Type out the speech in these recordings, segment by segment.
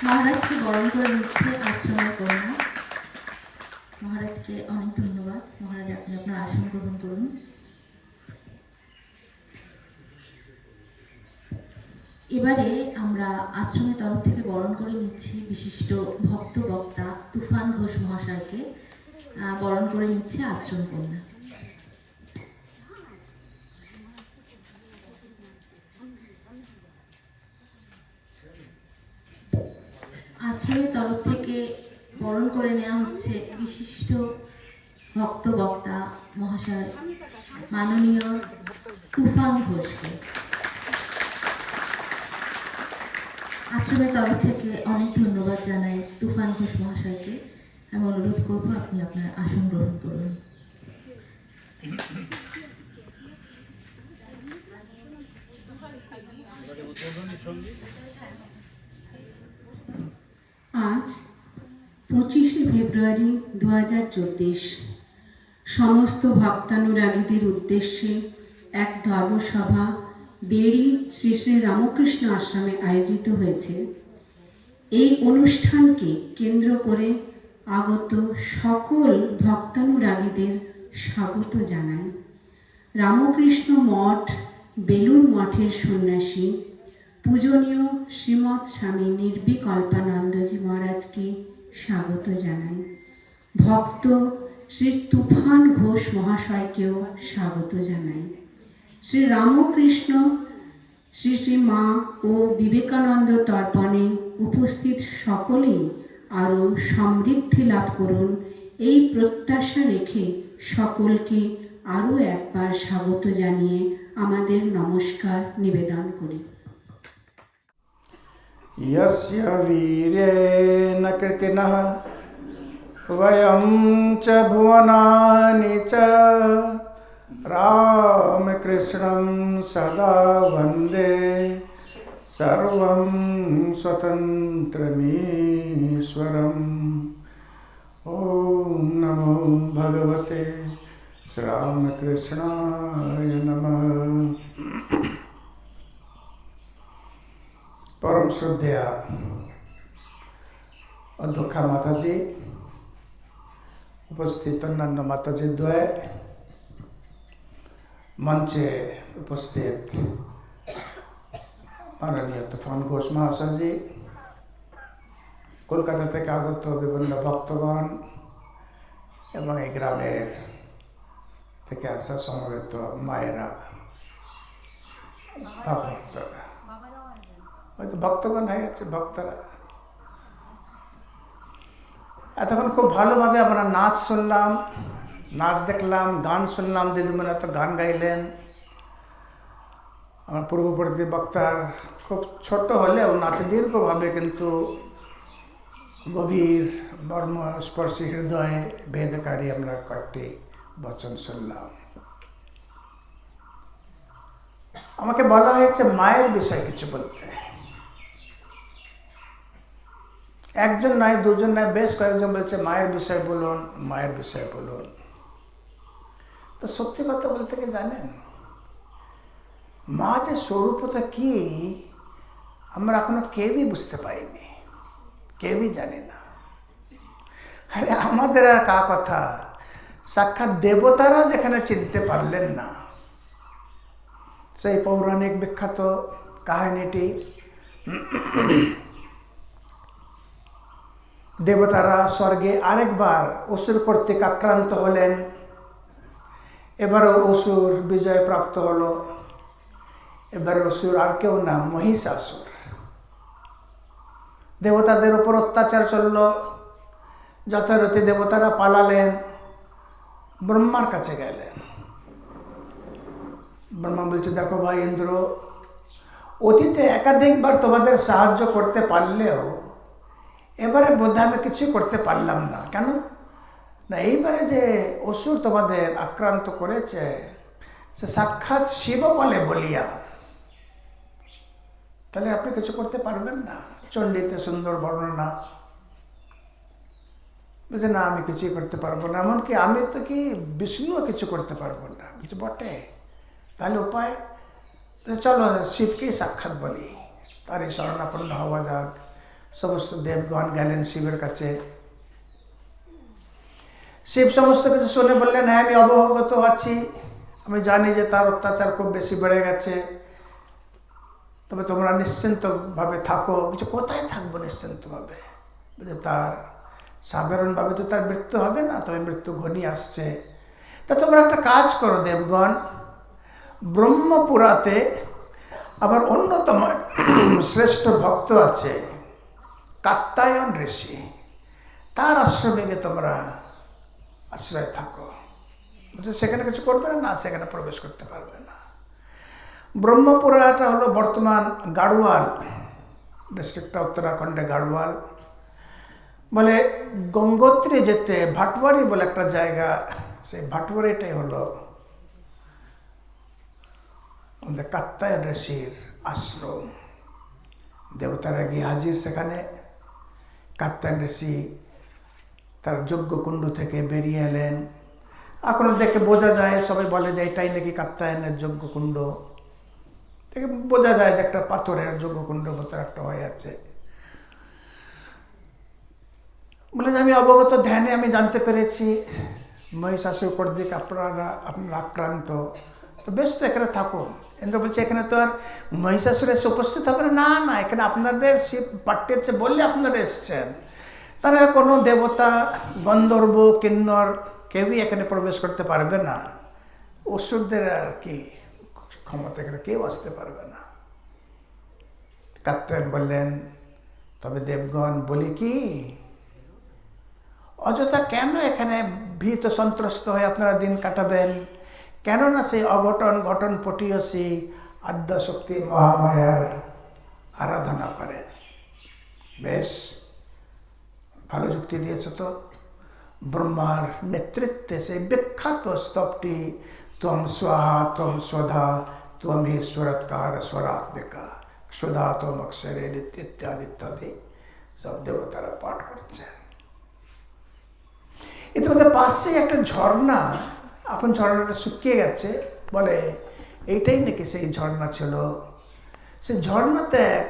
মহারাজকে বরণ করে নিচ্ছে আশ্রমের কন্যা। মহারাজকে অনেক ধন্যবাদ। মহারাজ, আপনি আপনার আসন গ্রহণ করুন। এবারে আমরা আশ্রমের তরফ থেকে বরণ করে নিচ্ছি বিশিষ্ট ভক্ত বক্তা তুফান ঘোষ মহাশয়কে। বরণ করে নিচ্ছে আশ্রম কন্যা। আশ্রমের তরফ থেকে বরণ করে নেওয়া হচ্ছে বিশিষ্ট ভক্ত বক্তা মহাশয় মাননীয় তুফান ঘোষকে। আশ্রমের তরফ থেকে অনেক ধন্যবাদ জানাই তুফান ঘোষ মহাশয়কে। আমি অনুরোধ করব আপনি আপনার আসন গ্রহণ করুন। আজ 25শে ফেব্রুয়ারি 2024 সমস্ত ভক্তানুরাগীদের উদ্দেশ্যে এক ধর্মসভা বেড়ি শ্রী শ্রী রামকৃষ্ণ আশ্রমে আয়োজিত হয়েছে। এই অনুষ্ঠানকে কেন্দ্র করে আগত সকল ভক্তানুরাগীদের স্বাগত জানাই। রামকৃষ্ণ মঠ বেলুড় মঠের সন্ন্যাসী পূজনীয় শ্রীমৎ স্বামী নির্বিকল্পানন্দজি মহারাজকে স্বাগত জানাই। ভক্ত শ্রী তুফান ঘোষ মহাশয়কেও স্বাগত জানাই। শ্রী রামকৃষ্ণ শ্রী শ্রী মা ও বিবেকানন্দ তর্পণে উপস্থিত সকলেই আরও সমৃদ্ধি লাভ করুন, এই প্রত্যাশা রেখে সকলকে আরও একবার স্বাগত জানিয়ে আমাদের নমস্কার নিবেদন করি। यस्य वीर्येण कृतिनः वयं च भुवनानि च रामकृष्णं सदा वन्दे सर्वं स्वतन्त्रमीश्वरम्। ॐ नमो भगवते श्रीरामकृष्णाय नमः। परम श्रद्धेय अध्यक्षा माताजी, उपस्थित अन्यान्य माताजी द्वय, मंचे उपस्थित माननीय तुफान घोष महाशय जी, कलकाता থেকে আগত বিভিন্ন ভক্তগণ এবং এই গ্রামের থেকে আসা সমবেত মায়েরা, ভক্তরা, হয়তো ভক্তগণ হয়ে গেছে ভক্তরা। এতক্ষণ খুব ভালোভাবে আমরা নাচ শুনলাম, নাচ দেখলাম, গান শুনলাম। দিদিমণি এত গান গাইলেন। আমার পূর্ববর্তী বক্তার খুব ছোট হলেও নাচ দীর্ঘভাবে কিন্তু গভীর মর্মস্পর্শী হৃদয়ে ভেদকারী আমরা কয়েকটি বচন শুনলাম। আমাকে বলা হয়েছে মায়ের বিষয়ে কিছু বলতে। একজন নয়, দুজন নয়, বেশ কয়েকজন বলছে মায়ের বিষয় বলুন, মায়ের বিষয় বলুন। তো সত্যি কথা বলতে কি জানেন, মা যে স্বরূপতা কি আমরা এখনো কেউই বুঝতে পারিনি, কেউই জানি না। আরে আমাদের আর কা কথা, সাক্ষাৎ দেবতারা যেখানে চিনতে পারলেন না, সেই পৌরাণিক বিখ্যাত কাহিনীটি, দেবতারা স্বর্গে আরেকবার অসুর কর্তৃক আক্রান্ত হলেন। এবারও অসুর বিজয় প্রাপ্ত হলো। এবারে অসুর আর কেউ না, মহিষাসুর। দেবতাদের উপর অত্যাচার চলল। যথারীতি দেবতারা পালালেন, ব্রহ্মার কাছে গেলেন। ব্রহ্মা বলছে, দেখো ভাই ইন্দ্র, অতীতে একাধিকবার তোমাদের সাহায্য করতে পারলেও এবারে বোধহয় আমি কিছু করতে পারলাম না। কেন না, এইবারে যে অসুর তোমাদের আক্রান্ত করেছে সে সাক্ষাৎ শিব বলে বলিয়া, তাহলে আপনি কিছু করতে পারবেন না। চণ্ডীতে সুন্দর বর্ণনা। বলছে না, আমি কিছুই করতে পারবো না, এমনকি আমি তো কি বিষ্ণুও কিছু করতে পারবো না। কিছু বটে, তাহলে উপায়? চলো শিবকেই সাক্ষাৎ বলি, তারই শরণাপন্ন হওয়া যাক। সমস্ত দেবগণ গেলেন শিবের কাছে। শিব সমস্ত কিছু শুনে বললেন, হ্যাঁ আমি অবগত আছি, আমি জানি যে তার অত্যাচার খুব বেশি বেড়ে গেছে, তবে তোমরা নিশ্চিন্তভাবে থাকো। বলছে কোথায় থাকবো নিশ্চিন্তভাবে? বলছে তার সাধারণভাবে তো তার মৃত্যু হবে না, তবে মৃত্যু ঘনিয়ে আসছে। তা তোমরা একটা কাজ করো দেবগণ, ব্রহ্মপুরাতে আবার অন্যতম শ্রেষ্ঠ ভক্ত আছে কাত্যায়ন ঋষি, তার আশ্রমে গিয়ে তোমরা আশ্রয় থাকো। বলছে সেখানে কিছু করবে না, সেখানে প্রবেশ করতে পারবে না। ব্রহ্মপুরাটা হলো বর্তমান গাড়োয়াল ডিস্ট্রিক্টটা, উত্তরাখণ্ডে গাড়োয়াল। বলে গঙ্গোত্রী যেতে ভাটওয়ারি বলে একটা জায়গা, সেই ভাটওয়ারিটাই হলো আমাদের কাত্যায়ন ঋষির আশ্রম। দেবতারা গিয়ে হাজির সেখানে। কাত্যায়ন ঋষি তার যজ্ঞকুণ্ড থেকে বেরিয়ে এলেন। এখনো দেখে বোঝা যায়, সবাই বলে যে এটাই নাকি কাত্যায়নের যজ্ঞকুণ্ড। দেখে বোঝা যায় যে একটা পাথরের যজ্ঞকুণ্ডের মতো একটা হয়ে আছে। বলে যে আমি অবগত, ধ্যানে আমি জানতে পেরেছি মহিষাসুর কর্তৃক আপনারা আক্রান্ত, তো বেশ তো এখানে থাকুন। ইন্দ্র বলছে এখানে তো আর মহিষাসুর এসে উপস্থিত হবে না, না এখানে আপনাদের শিব পাঠিয়েছে বললে আপনারা এসছেন। তারা কোনো দেবতা, গন্ধর্ব, কিন্নর কেউই এখানে প্রবেশ করতে পারবে না। অসুরদের আর কি ক্ষমতা, এখানে কেউ আসতে পারবে না। কাত্যায়ন বললেন, তবে দেবগণ বলি কি, অযথা কেন এখানে ভীত সন্ত্রস্ত হয়ে আপনারা দিন কাটাবেন? কেননা সেই অঘটন ঘটন পটীয়সী আদ্যাশক্তি মহামায়ার আরাধনা করেন। বেশ ভালো যুক্তি দিয়েছ তো। ব্রহ্মার নেতৃত্বে সেই বিখ্যাত স্তবটি ত্বম স্বাহা ত্বম স্বধা ত্বম হি স্বরৎকার স্বরাত্মিকা সুধা ত্বম অক্ষরে ইত্যাদি ইত্যাদি সব দেবতারা পাঠ করছেন। ইতিমধ্যে পাশে একটা ঝর্ণা, এখন ঝর্ণাটা শুকিয়ে গেছে, বলে এইটাই নাকি সেই ঝর্ণা ছিল। সেই ঝর্ণাতে এক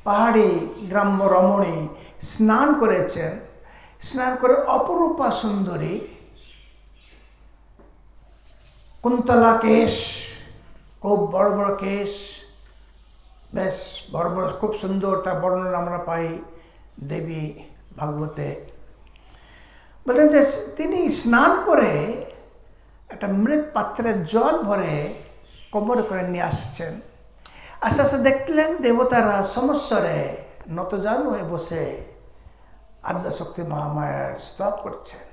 পাহাড়ি গ্রাম্য রমণী স্নান করেছেন। স্নান করে অপরূপা সুন্দরী, কুন্তলা কেশ, খুব বড় বড় কেশ, বেশ বড় বড়, খুব সুন্দর। তার বর্ণনা আমরা পাই দেবী ভাগবতে। বললেন যে তিনি স্নান করে একটা মৃৎ পাত্রে জল ভরে কোমরে করে নিয়ে আসছেন। আস্তে আস্তে দেখলেন দেবতারা সমস্বরে নতজানু হয়ে বসে আদ্যাশক্তি মহামায়ার স্তব করছেন।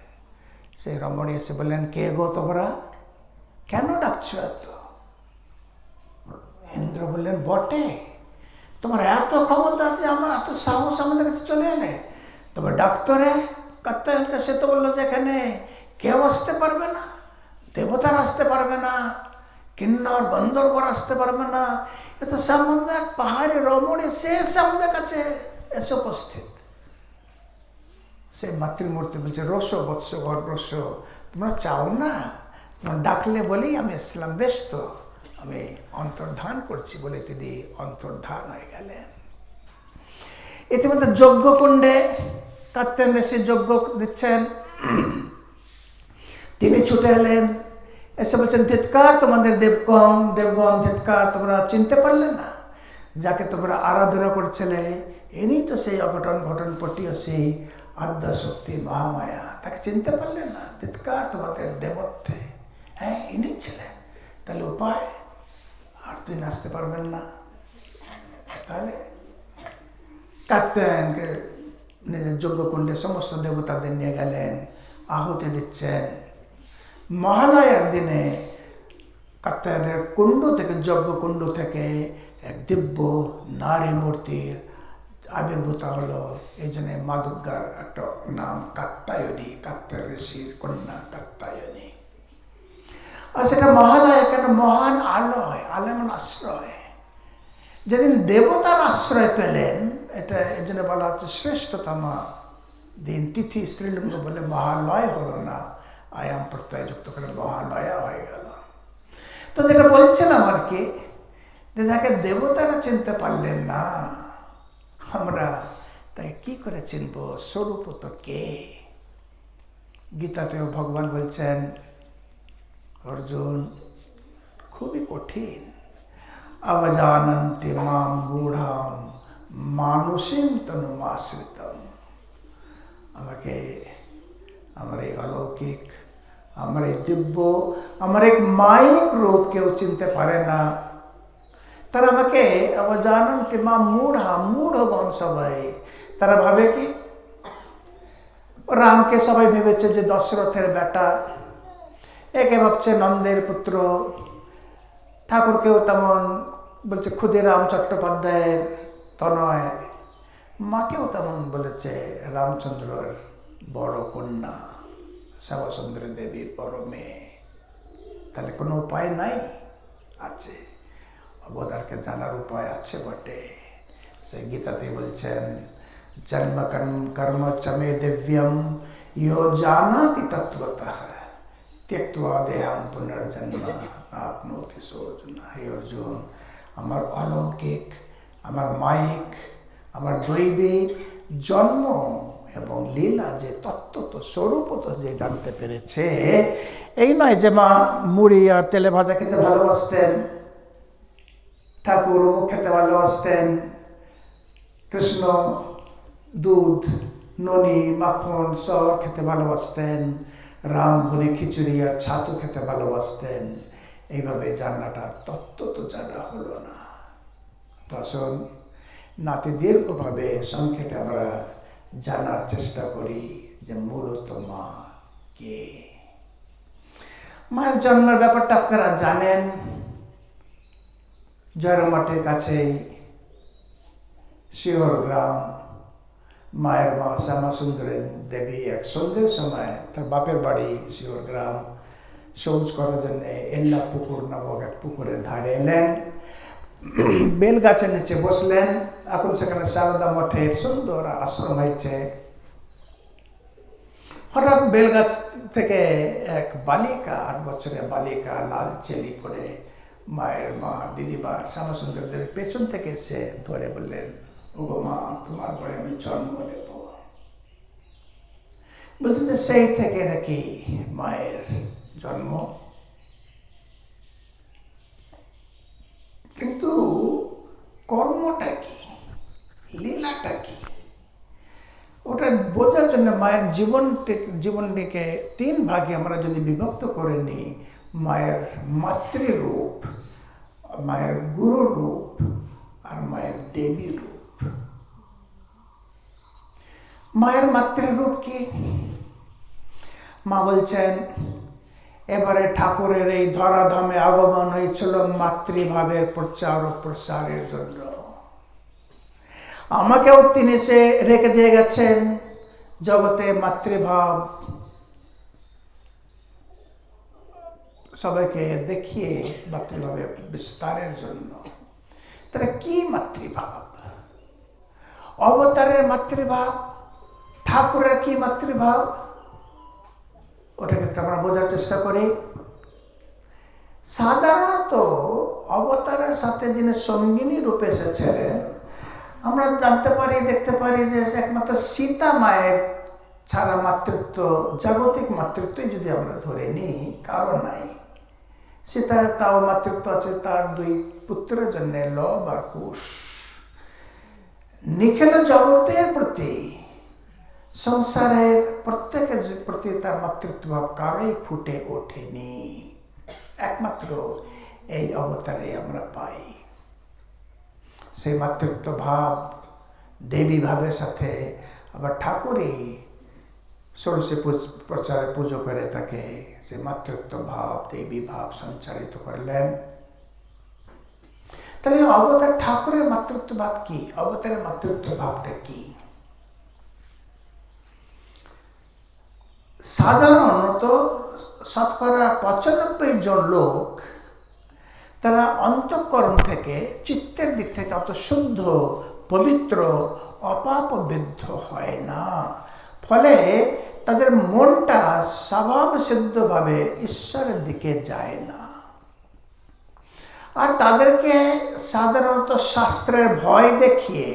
সেই রমণী এসে বললেন, কে গো তোমরা, কেন ডাকছ এত? ইন্দ্র বললেন, বটে তোমার এত ক্ষমতা যে আমার এত সাহস আমাদের কাছে চলে এলে, তবে ডাক্তারে কাত্যায়নকে সে তো বললো যে এখানে কেউ আসতে পারবে না, দেবতারা আসতে পারবে না, কিন্নর গন্ধর্বর আসতে পারবে না। এ তো সামনে এক পাহাড়ি রমণী, সে আমাদের কাছে এসে উপস্থিত। সে মাতৃমূর্তি বলছে, রসো বৎস ঘর রসো, তোমরা চাও না, তোমার ডাকলে বলেই আমি এসলাম। বেশ তো, আমি অন্তর্ধান করছি বলে তিনি অন্তর্ধান হয়ে গেলেন। ইতিমধ্যে যজ্ঞকুণ্ডে কাত্যায়ন ঋষি যজ্ঞ দিচ্ছেন। তিনি ছুটে এলেন, এসে বলছেন, ধিৎকার তোমাদের দেবগণ, ধিৎকার, তোমরা চিনতে পারলে না যাকে তোমরা আরাধনা করছিলে? ইনি তো সেই অঘটন ঘটন পটীয়সী আদ্যাশক্তি মহামায়া, তাকে চিনতে পারলে না? ধিৎকার তোমাদের দেবত্বে। হ্যাঁ ইনি ছিলেন। তাহলে উপায়, আর তুই নাচতে পারবেন না। তাহলে কাত্যায়নকে নিজের যজ্ঞকুণ্ডে সমস্ত দেবতাদের নিয়ে গেলেন, আহুতি দিচ্ছেন। মহালয়ার দিনে কাত্যায়নের কুণ্ড থেকে, যজ্ঞকুণ্ড থেকে এক দিব্য নারী মূর্তির আবির্ভূত হলো। এই জন্য মা দুর্গার একটা নাম কাত্যায়নী, কাত্যায়ন ঋষির কন্যা কাত্যায়নী। আর সেটা মহালয়া কেন? মহান আলয়, আলয় মানে আশ্রয়। যেদিন দেবতার আশ্রয় পেলেন, এটা এই জন্য বলা হচ্ছে শ্রেষ্ঠতম দিন। তিথি স্ত্রীলিঙ্গ বলে মহালয় হলো না, আয়াম প্রত্যয় যুক্ত করে মহালয়া হয়ে গেল। তো যেটা বলছিলাম আর কি, যে যাকে দেবতারা চিনতে পারলেন না, আমরা তাকে কি করে চিনব? স্বরূপ তো কে? গীতাতেও ভগবান বলছেন, অর্জুন খুবই কঠিন। অবজানন্তি মাম মূঢ়াম মানুষিম তনুমাশ্রিতম। আমাকে আমার এই অলৌকিক, আমার এই দিব্য, আমার এক মায়িক রূপ কেউ চিনতে পারে না। তারা আমাকে অবজানন্তি মাম মূঢ়াম, মূঢ়গণ সবাই। তারা ভাবে কি রামকে সবাই ভেবেছে যে দশরথের বেটা, একে ভাবছে নন্দের পুত্র, ঠাকুরকেও তেমন বলছে ক্ষুদিরাম চট্টোপাধ্যায়ের তনয়, মাকেও তেমন বলেছে রামচন্দ্রের বড় কন্যা, শ্যামাসুন্দরী দেবীর বড় মেয়ে। তাহলে কোনো উপায় নাই? আছে, অবতারকে জানার উপায় আছে বটে। সে গীতাতে বলছেন, জন্ম কর্ম চমে দিব্যম ইয়ো জানাতি তত্ত্বতঃ त्यक्त्वा देहं पुनर्जन्म आपनोति सोऽर्जुन। হে অর্জুন, আমার অলৌকিক, আমার মায়িক, আমার দৈবিক জন্ম এবং লীলা যে তত্ত্বত স্বরূপত যে জানতে পেরেছে, এই নয় যে মা মুড়ি আর তেলে ভাজা খেতে ভালোবাসতেন, ঠাকুর মুখ খেতে ভালোবাসতেন, কৃষ্ণ দুধ ননি মাখন সর খেতে ভালোবাসতেন, রাম বনে খিচুড়ি আর ছাতু খেতে ভালোবাসতেন। এইভাবে জানাটা তত্ত্ব তো জানা হলো না। তখন নাতি দীর্ঘভাবে সংক্ষেপে আমরা জানার চেষ্টা করি যে মূলত মা কে। মায়ের জন্মের ব্যাপারটা আপনারা জানেন। জয়রামবাটির কাছেই শিহর গ্রাম, মায়ের মা শ্যামাসুন্দরী দেবী এক সন্ধ্যের সময় তার বাপের বাড়ি শিহর গ্রাম শৌচ করার জন্য এল্লা পুকুর নামক এক পুকুরের ধারে এলেন, বেল গাছের নিচে বসলেন। এখন সেখানে সারদা মঠের সুন্দর আশ্রম হয়েছে। হঠাৎ বেল গাছ থেকে এক বালিকা, 8 বছরের বালিকা, লাল চেলি পরে মায়ের মা দিদিমা শ্যামাসুন্দরী দেবীর পেছন থেকে এসে ধরে বললেন, ওগো মা, তোমার পরে আমি জন্ম নেব। বলতে যে সেই থেকে নাকি মায়ের জন্ম। কিন্তু কর্মটা কি, লীলাটা কি, ওটা বোঝার জন্য মায়ের জীবনটিকে 3 ভাগে আমরা যদি বিভক্ত করে নিই, মায়ের মাতৃরূপ, মায়ের গুরু রূপ আর মায়ের দেবী রূপ। মায়ের মাতৃরূপ কি? মা বলছেন, এবারে ঠাকুরের এই ধরাধামে আগমন হয়েছিল মাতৃভাবের প্রচার ও প্রসারের জন্য। আমাকেও তিনি সে রেখে দিয়ে গেছেন জগতে মাতৃভাব সবাইকে দেখিয়ে মাতৃভাবের বিস্তারের জন্য। তাহলে কি মাতৃভাব? অবতারের মাতৃভাব, ঠাকুরের কি মাতৃভাব, ওটাকে একটু আমরা বোঝার চেষ্টা করি। সাধারণত অবতারের সাথে যিনি সঙ্গিনী রূপে এসেছিলেন, আমরা জানতে পারি, দেখতে পারি যে একমাত্র সীতা মায়ের ছাড়া মাতৃত্ব, জাগতিক মাতৃত্বই যদি আমরা ধরে নিই, কারো নাই। সীতার তাও মাতৃত্ব আছে তার 2 পুত্রের জন্য, লব আর কুশ। নিখিল জগতের প্রতি, সংসারের প্রত্যেকের প্রতি তার মাতৃত্বভাব কারোই ফুটে ওঠেনি। একমাত্র এই অবতারে আমরা পাই। সেই মাতৃত্ব ভাব দেবী ভাবের সাথে আবার ঠাকুরই ষোড়শী প্রচারে পুজো করে তাকে সে মাতৃত্ব ভাব, দেবী ভাব সঞ্চারিত করলেন। তাহলে অবতার ঠাকুরের মাতৃত্ব ভাব কি? অবতারের মাতৃত্ব ভাবটা কি? সাধারণত শতকরা 95 জন লোক তারা অন্তঃকরণ থেকে, চিত্তের দিক থেকে অত শুদ্ধ, পবিত্র, অপাপবিদ্ধ হয় না। ফলে তাদের মনটা স্বভাবসিদ্ধভাবে ঈশ্বরের দিকে যায় না। আর তাদেরকে সাধারণত শাস্ত্রের ভয় দেখিয়ে,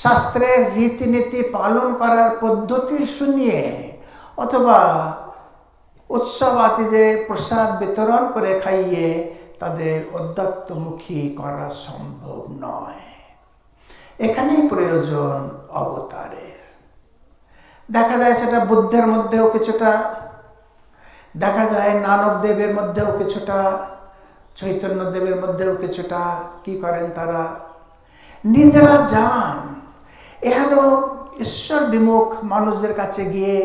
শাস্ত্রের রীতিনীতি পালন করার পদ্ধতি শুনিয়ে অথবা উৎসবাদীদের প্রসাদ বিতরণ করে খাইয়ে তাদের অধ্যাত্মমুখী করা সম্ভব নয়। এখানেই প্রয়োজন অবতারের। দেখা যায় সেটা বুদ্ধের মধ্যেও কিছুটা, দেখা যায় নানক দেবের মধ্যেও কিছুটা, চৈতন্য দেবের মধ্যেও কিছুটা। কি করেন তারা? নিজেরা যান এখানে ঈশ্বর বিমুখ মানুষদের কাছে গিয়ে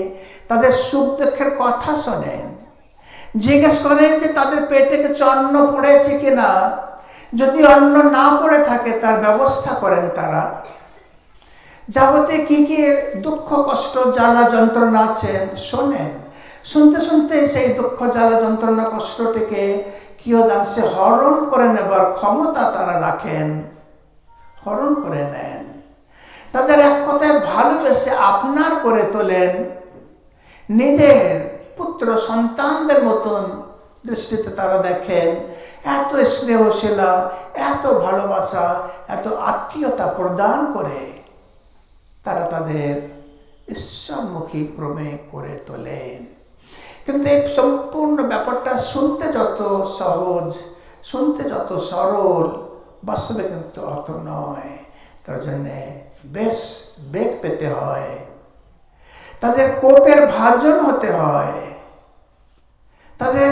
তাদের সুখ দুঃখের কথা শোনেন, জিজ্ঞেস করেন যে তাদের পেটে কিছু অন্ন পড়েছে কিনা, যদি অন্ন না পড়ে থাকে তার ব্যবস্থা করেন তারা। যাবতীয় কি কি দুঃখ কষ্ট জ্বালা যন্ত্রণা আছেন শোনেন, শুনতে শুনতে সেই দুঃখ জ্বালা যন্ত্রণা কষ্টটিকে কিয়দাংশে হরণ করে নেবার ক্ষমতা তারা রাখেন, হরণ করে নেন। তাদের এক কথায় ভালোবেসে আপনার করে তোলেন, নিজের পুত্র সন্তানদের মতন দৃষ্টিতে তারা দেখেন। এত স্নেহশীলা, এত ভালোবাসা, এত আত্মীয়তা প্রদান করে তারা তাদের ঈশ্বরমুখী ক্রমে করে তোলেন। কিন্তু এই সম্পূর্ণ ব্যাপারটা শুনতে যত সহজ, শুনতে যত সরল, বাস্তবে কিন্তু অত নয়। তার জন্যে বেশ বেগ পেতে হয়, তাদের কোপের ভাজন হতে হয়, তাদের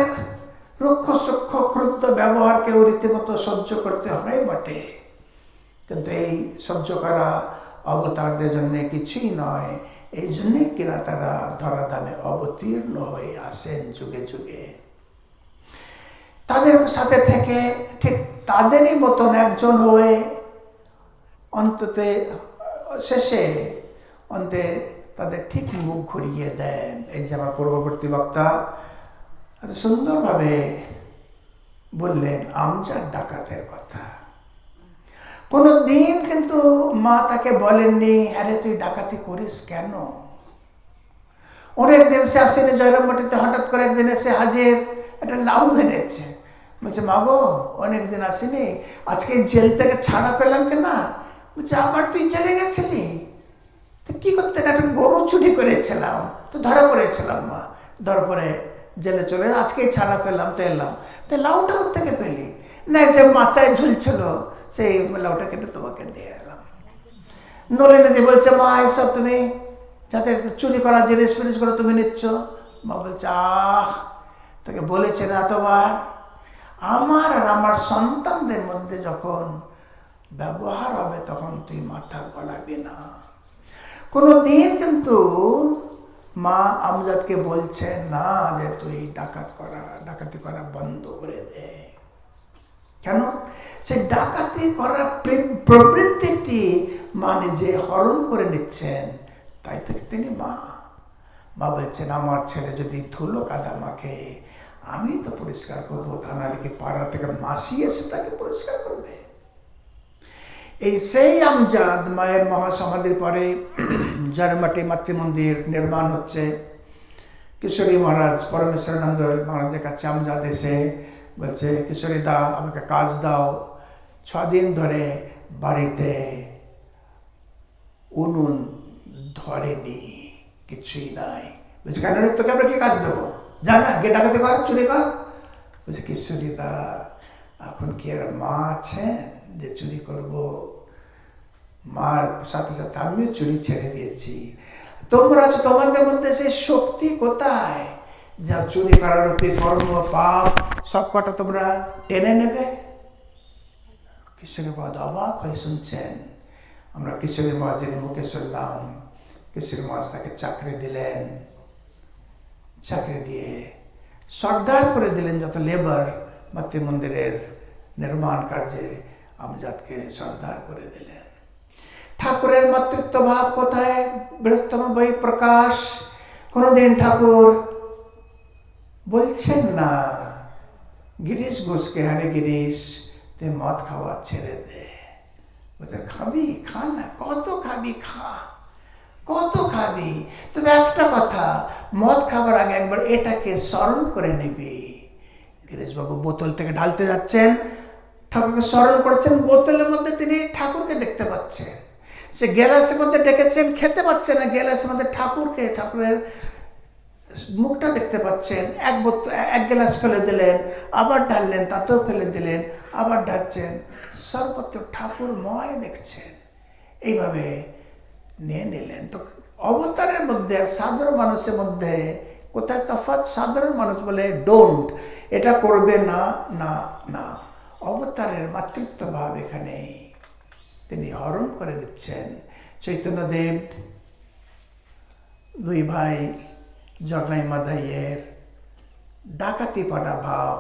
রুক্ষ সূক্ষ্ম ক্রুদ্ধ ব্যবহারকেও রীতিমতো সহ্য করতে হয় বটে। কিন্তু এই সহ্য করা অবতারদের জন্য কিছুই নয়। এই জন্যই কিনা তারা ধরাধামে অবতীর্ণ হয়ে আসেন যুগে যুগে। তাদের সাথে থেকে ঠিক তাদেরই মতন একজন হয়ে অন্তত শেষে অন্তে তাদের ঠিক মুখ ঘুরিয়ে দেন। এই যে আমার পূর্ববর্তী বক্তা সুন্দরভাবে বললেন আমজাদ ডাকাতের কথা। কোনো দিন কিন্তু মা তাকে বলেননি, আরে তুই ডাকাতি করিস কেন? অনেক দিন সে আসেনি জয়রামবাটিতে, হঠাৎ করে একদিন এসে হাজির, একটা লাউ এনেছে। বলছে মা গো, অনেকদিন আসেনি, আজকে জেল থেকে ছাড়া পেলাম কেনা? বলছে আবার তুই জেলে গেছিলি? তো কি করতে? একটা গরু চুরি করেছিলাম, তো ধরা পড়েছিলাম মা, ধরা পড়ে জেলে চলে, আজকেই ছাড়া পেলাম তো এলাম। তো লাউটা কোথেকে পেলি? না যে মাচায় ঝুলছিল, সেই লাউটা কেটে তোমাকে দিয়ে এলাম। নলিনী বলছে মা এসব তুমি যাতে চুরি করা জিনিস ফিনিস করে তুমি নিচ্ছ? মা বলছে আহ, তোকে বলেছে না এতবার, আমার আর আমার সন্তানদের মধ্যে যখন ব্যবহার হবে তখন তুই মাথা গলাবি না। কোনো দিন কিন্তু মা আমজাদকে বলছে না যে তুই ডাকাতি করা বন্ধ করে দে। কেন? সে ডাকাতি করার প্রবৃত্তিটি মানে যে হরণ করে নিচ্ছেন, তাই থেকে তিনি মা বলছেন আমার ছেলে যদি ধুলো কাদা মাখে আমি তো পরিষ্কার করবো, তা নাহলে কি পাড়া থেকে মাসি এসে তাকে পরিষ্কার করবে? এই সেই আমজাদ মায়ের মহাসমাধির পরে জয়রামবাটি মাতৃমন্দির নির্মাণ হচ্ছে। কিশোরী মহারাজ পরমেশ্বরানন্দ মহারাজের কাছে আমজাদ এসে বলছে কিশোরী দা আমাকে কাজ দাও, 6 দিন ধরে বাড়িতে উনুন ধরেনি, কিছুই নাই। বলছে কেন রে, তোকে আমরা কি কাজ দেবো? যা না গিয়ে ডাকাতি কর, চুরি কর। বলছে কিশোরী দা এখন কি আর মা আছেন যে চুরি করব? মার সাথে সাথে আমিও চুরি ছেড়ে দিয়েছি। তোমরা আছো, তোমাদের মধ্যে সেই শক্তি কোথায় যা চুরি করার অতি কর্ম পাপ সব কটা তোমরা টেনে নেবে? কিশোরী মহারাজ অবাক হয়ে শুনছেন। আমরা কিশোরী মহারাজের মুখে শুনলাম, কিশোরী মহারাজ তাকে চাকরি দিলেন, চাকরি দিয়ে সর্দার করে দিলেন যত লেবার মাতৃমন্দিরের নির্মাণ কার্যে আমজাদকে সর্দার করে দিলেন। ঠাকুরের মাতৃত্ব ভাব কোথায়? বৃহত্তম বই প্রকাশ। কোনদিন ঠাকুর বলছেন না গিরিশ ঘোষকে, আরে গিরিশ তুই মদ খাওয়া ছেড়ে দে। বলছে খাবি খা না, কত খাবি খা, কত খাবি, তবে একটা কথা, মদ খাবার আগে একবার এটাকে স্মরণ করে নিবি। গিরিশবাবু বোতল থেকে ঢালতে যাচ্ছেন, ঠাকুরকে স্মরণ করছেন, বোতলের মধ্যে তিনি ঠাকুরকে দেখতে পাচ্ছেন। সে গ্যালাসের মধ্যে ডেকেছেন, খেতে পাচ্ছে না, গ্যালাসের মধ্যে ঠাকুরকে, ঠাকুরের মুখটা দেখতে পাচ্ছেন। এক গ্লাস ফেলে দিলেন, আবার ঢাললেন, তাতেও ফেলে দিলেন, আবার ঢালছেন, সর্বত্র ঠাকুরময় দেখছেন। এইভাবে নিয়ে নিলেন। তো অবতারের মধ্যে আর সাধারণ মানুষের মধ্যে কোথায় তফাৎ? সাধারণ মানুষ বলে ডোন্ট, এটা করবে না, না, না। অবতারের মাতৃত্ব ভাব এখানে তিনি হরণ করে নিচ্ছেন। চৈতন্যদেব দুই ভাই জগাই মাদাইয়ের ডাকাতি পাড়া ভাব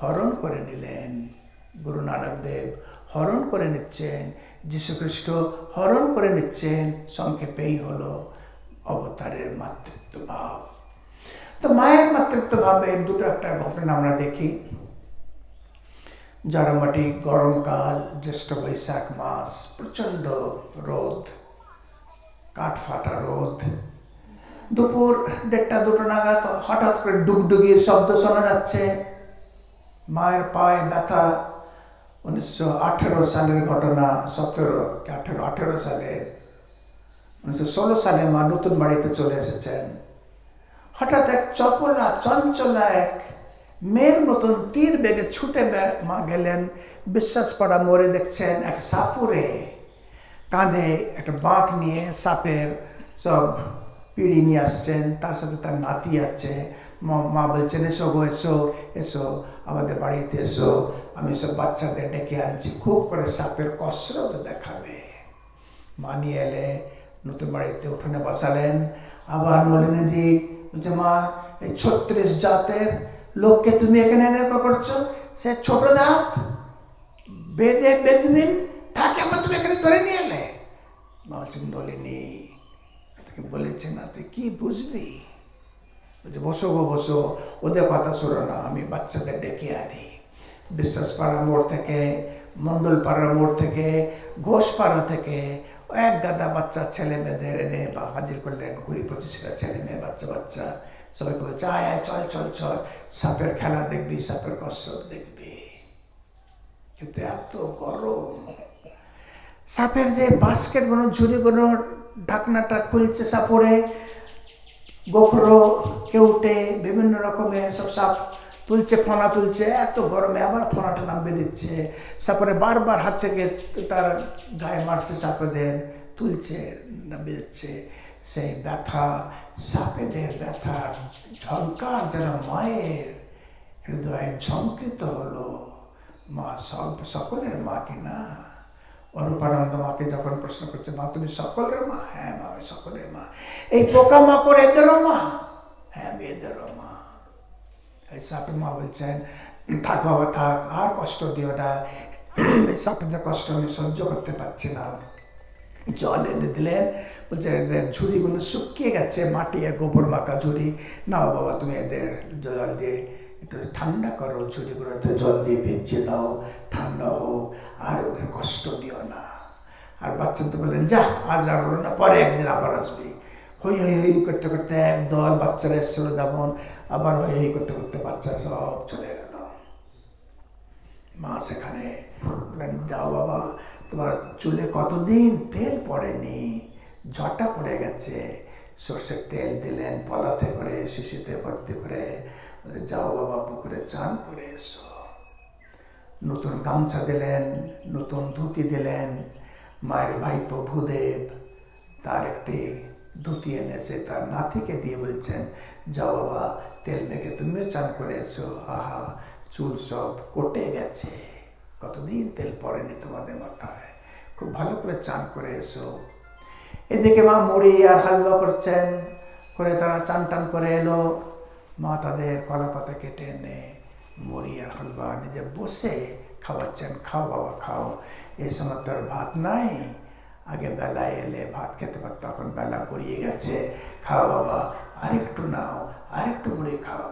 হরণ করে নিলেন। গুরু নানক দেব হরণ করে নিচ্ছেন, যীশুখ্রিস্ট হরণ করে নিচ্ছেন। সংক্ষেপেই হলো অবতারের মাতৃত্ব ভাব। তো মায়ের মাতৃত্ব ভাবে দুটো একটা ঘটনা আমরা দেখি। জারামাটি গরমকাল, জ্যৈষ্ঠ বৈশাখ মাস, প্রচণ্ড রোদ, কাঠ ফাটা রোদ। দুপুর 1:30-2 নাগাদ হঠাৎ করে ডুগডুগির শব্দ শোনা যাচ্ছে। মায়ের পায়ে ব্যথা। 1918 সালের ঘটনা, 18 সালের 1916 সালে মা নতুন বাড়িতে চলে এসেছেন। হঠাৎ এক চপলা চঞ্চলা এক মেয়ের মতন তীর বেগে ছুটে মা গেলেন বিশ্বাসপাড়া মোড়ে। দেখছেন এক সাপুরে কাঁধে একটা বাঁক নিয়ে সাপের সব পিড়ি নিয়ে আসছেন, তার সাথে তার নাতি আছে। মা বলছেন, এসো গো, এসো এসো, আমাদের বাড়িতে এসো, আমি সব বাচ্চাদের ডেকে আনছি, খুব করে সাপের কসরত দেখাবে। মা নিয়ে এলে, নতুন বাড়িতে উঠোনে বসালেন। আবার নলিনীদি বলছে, মা এই 36 জাতের লোককে তুমি এখানে এনে করছো, সে ছোট জাত বেদে বেদবিন, তাকে আবার তুমি এখানে ধরে নিয়ে এলে। মা বলছেন, নলিনী তাকে বলেছে না, তুই কি বুঝবি? বলছে, বসো গো বসো, ওদের কথা শোনো না, আমি বাচ্চাদের ডেকে আনি। বিশ্বাসপাড়া মোড় থেকে, মণ্ডলপাড়ার মোড় থেকে, ঘোষপাড়া থেকে এক গাদা বাচ্চা ছেলে মেয়েদের এনে বা হাজির করলেন। 20-25টা ছেলে মেয়ে, বাচ্চা বাচ্চা, সবাইকে বলছে, আয় আয়, চল চল চল, সাপের খেলা দেখবি, সাপের কসরত দেখবি। কিন্তু এত গরম, সাপের যে বাস্কেটগুলো, ঝুড়িগুলো, ঢাকনাটা খুলছে সাপড়ে, গোখরো, কেউটে, বিভিন্ন রকমের সব সাপ তুলছে, ফোনা তুলছে। এত গরমে আবার ফোনাটা নামিয়ে দিচ্ছে। সাপরে বারবার হাত থেকে তার গায়ে মারছে, সাপেদের তুলছে, নামিয়ে দিচ্ছে। সেই ব্যথা, সাপেদের ব্যথার ঝঙ্কার যেন মায়ের হৃদয়ে ঝঙ্কৃত হলো। মা সকলের মা কিনা? অরূপানন্দ মাকে যখন প্রশ্ন করছে, মা তুমি সকলের মা? হ্যাঁ মা, আমি সকলের মা। এই পোকামাকড় এদেরও মা? হ্যাঁ আমি এদেরও মা। এই সাপের মা বলছেন, থাক বাবা থাক, আর কষ্ট দিও না, এই সাপেদের কষ্ট আমি সহ্য করতে পারছি না। জল এনে দিলেন, বলছে এদের ঝুড়িগুলো শুকিয়ে গেছে, মাটি আর গোবর মাখা ঝুড়ি, নাও বাবা তুমি এদের জল দিয়ে একটু ঠান্ডা করো, ঝুড়িগুলোতে জল দিয়ে ভিজিয়ে দাও, ঠান্ডা হোক, আর ওদের কষ্ট দিও না। আর বাচ্চা তো বললেন, যা আজ আর হলো না, পরে একদিন আবার আসবি। হই হই হই করতে করতে একদল বাচ্চারা এসেছিল যেমন, আবার হই হই করতে করতে বাচ্চারা সব চলে গেল। মা সেখানে বললেন, যাও বাবা, তোমার চুলে কতদিন তেল পড়েনি, ঝটা পড়ে গেছে। সর্ষের তেল দিলেন পলাতে করে, শিশিতে ভর্তি করে। যাও বাবা, পুকুরে চান করে এসো। নতুন গামছা দিলেন, নতুন ধুতি দিলেন। মায়ের ভাইপো ভূদেব তার একটি ধুতি এনেছে, তার নাতিকে দিয়ে বলছেন, যাও বাবা, তেল মেখে তুমিও চান করে এসো। আহা, চুল সব কটে গেছে, কতদিন তেল পড়েনি তোমাদের মাথায়, খুব ভালো করে চান করে এসো। এদিকে মা মুড়ি আর হালুয়া করছেন, করে তারা চান টান করে এলো। মা তাদের কলা পাতা কেটে এনে মুড়ি আর হালুয়া নিজে বসে খাওয়াচ্ছেন, খাও বাবা খাও, এই সময় তো আর ভাত নাই, আগে বেলায় এলে ভাত খেতে পারতো, এখন বেলা গড়িয়ে গেছে, খাও বাবা, আরেকটু নাও, আরেকটু মুড়ি খাও।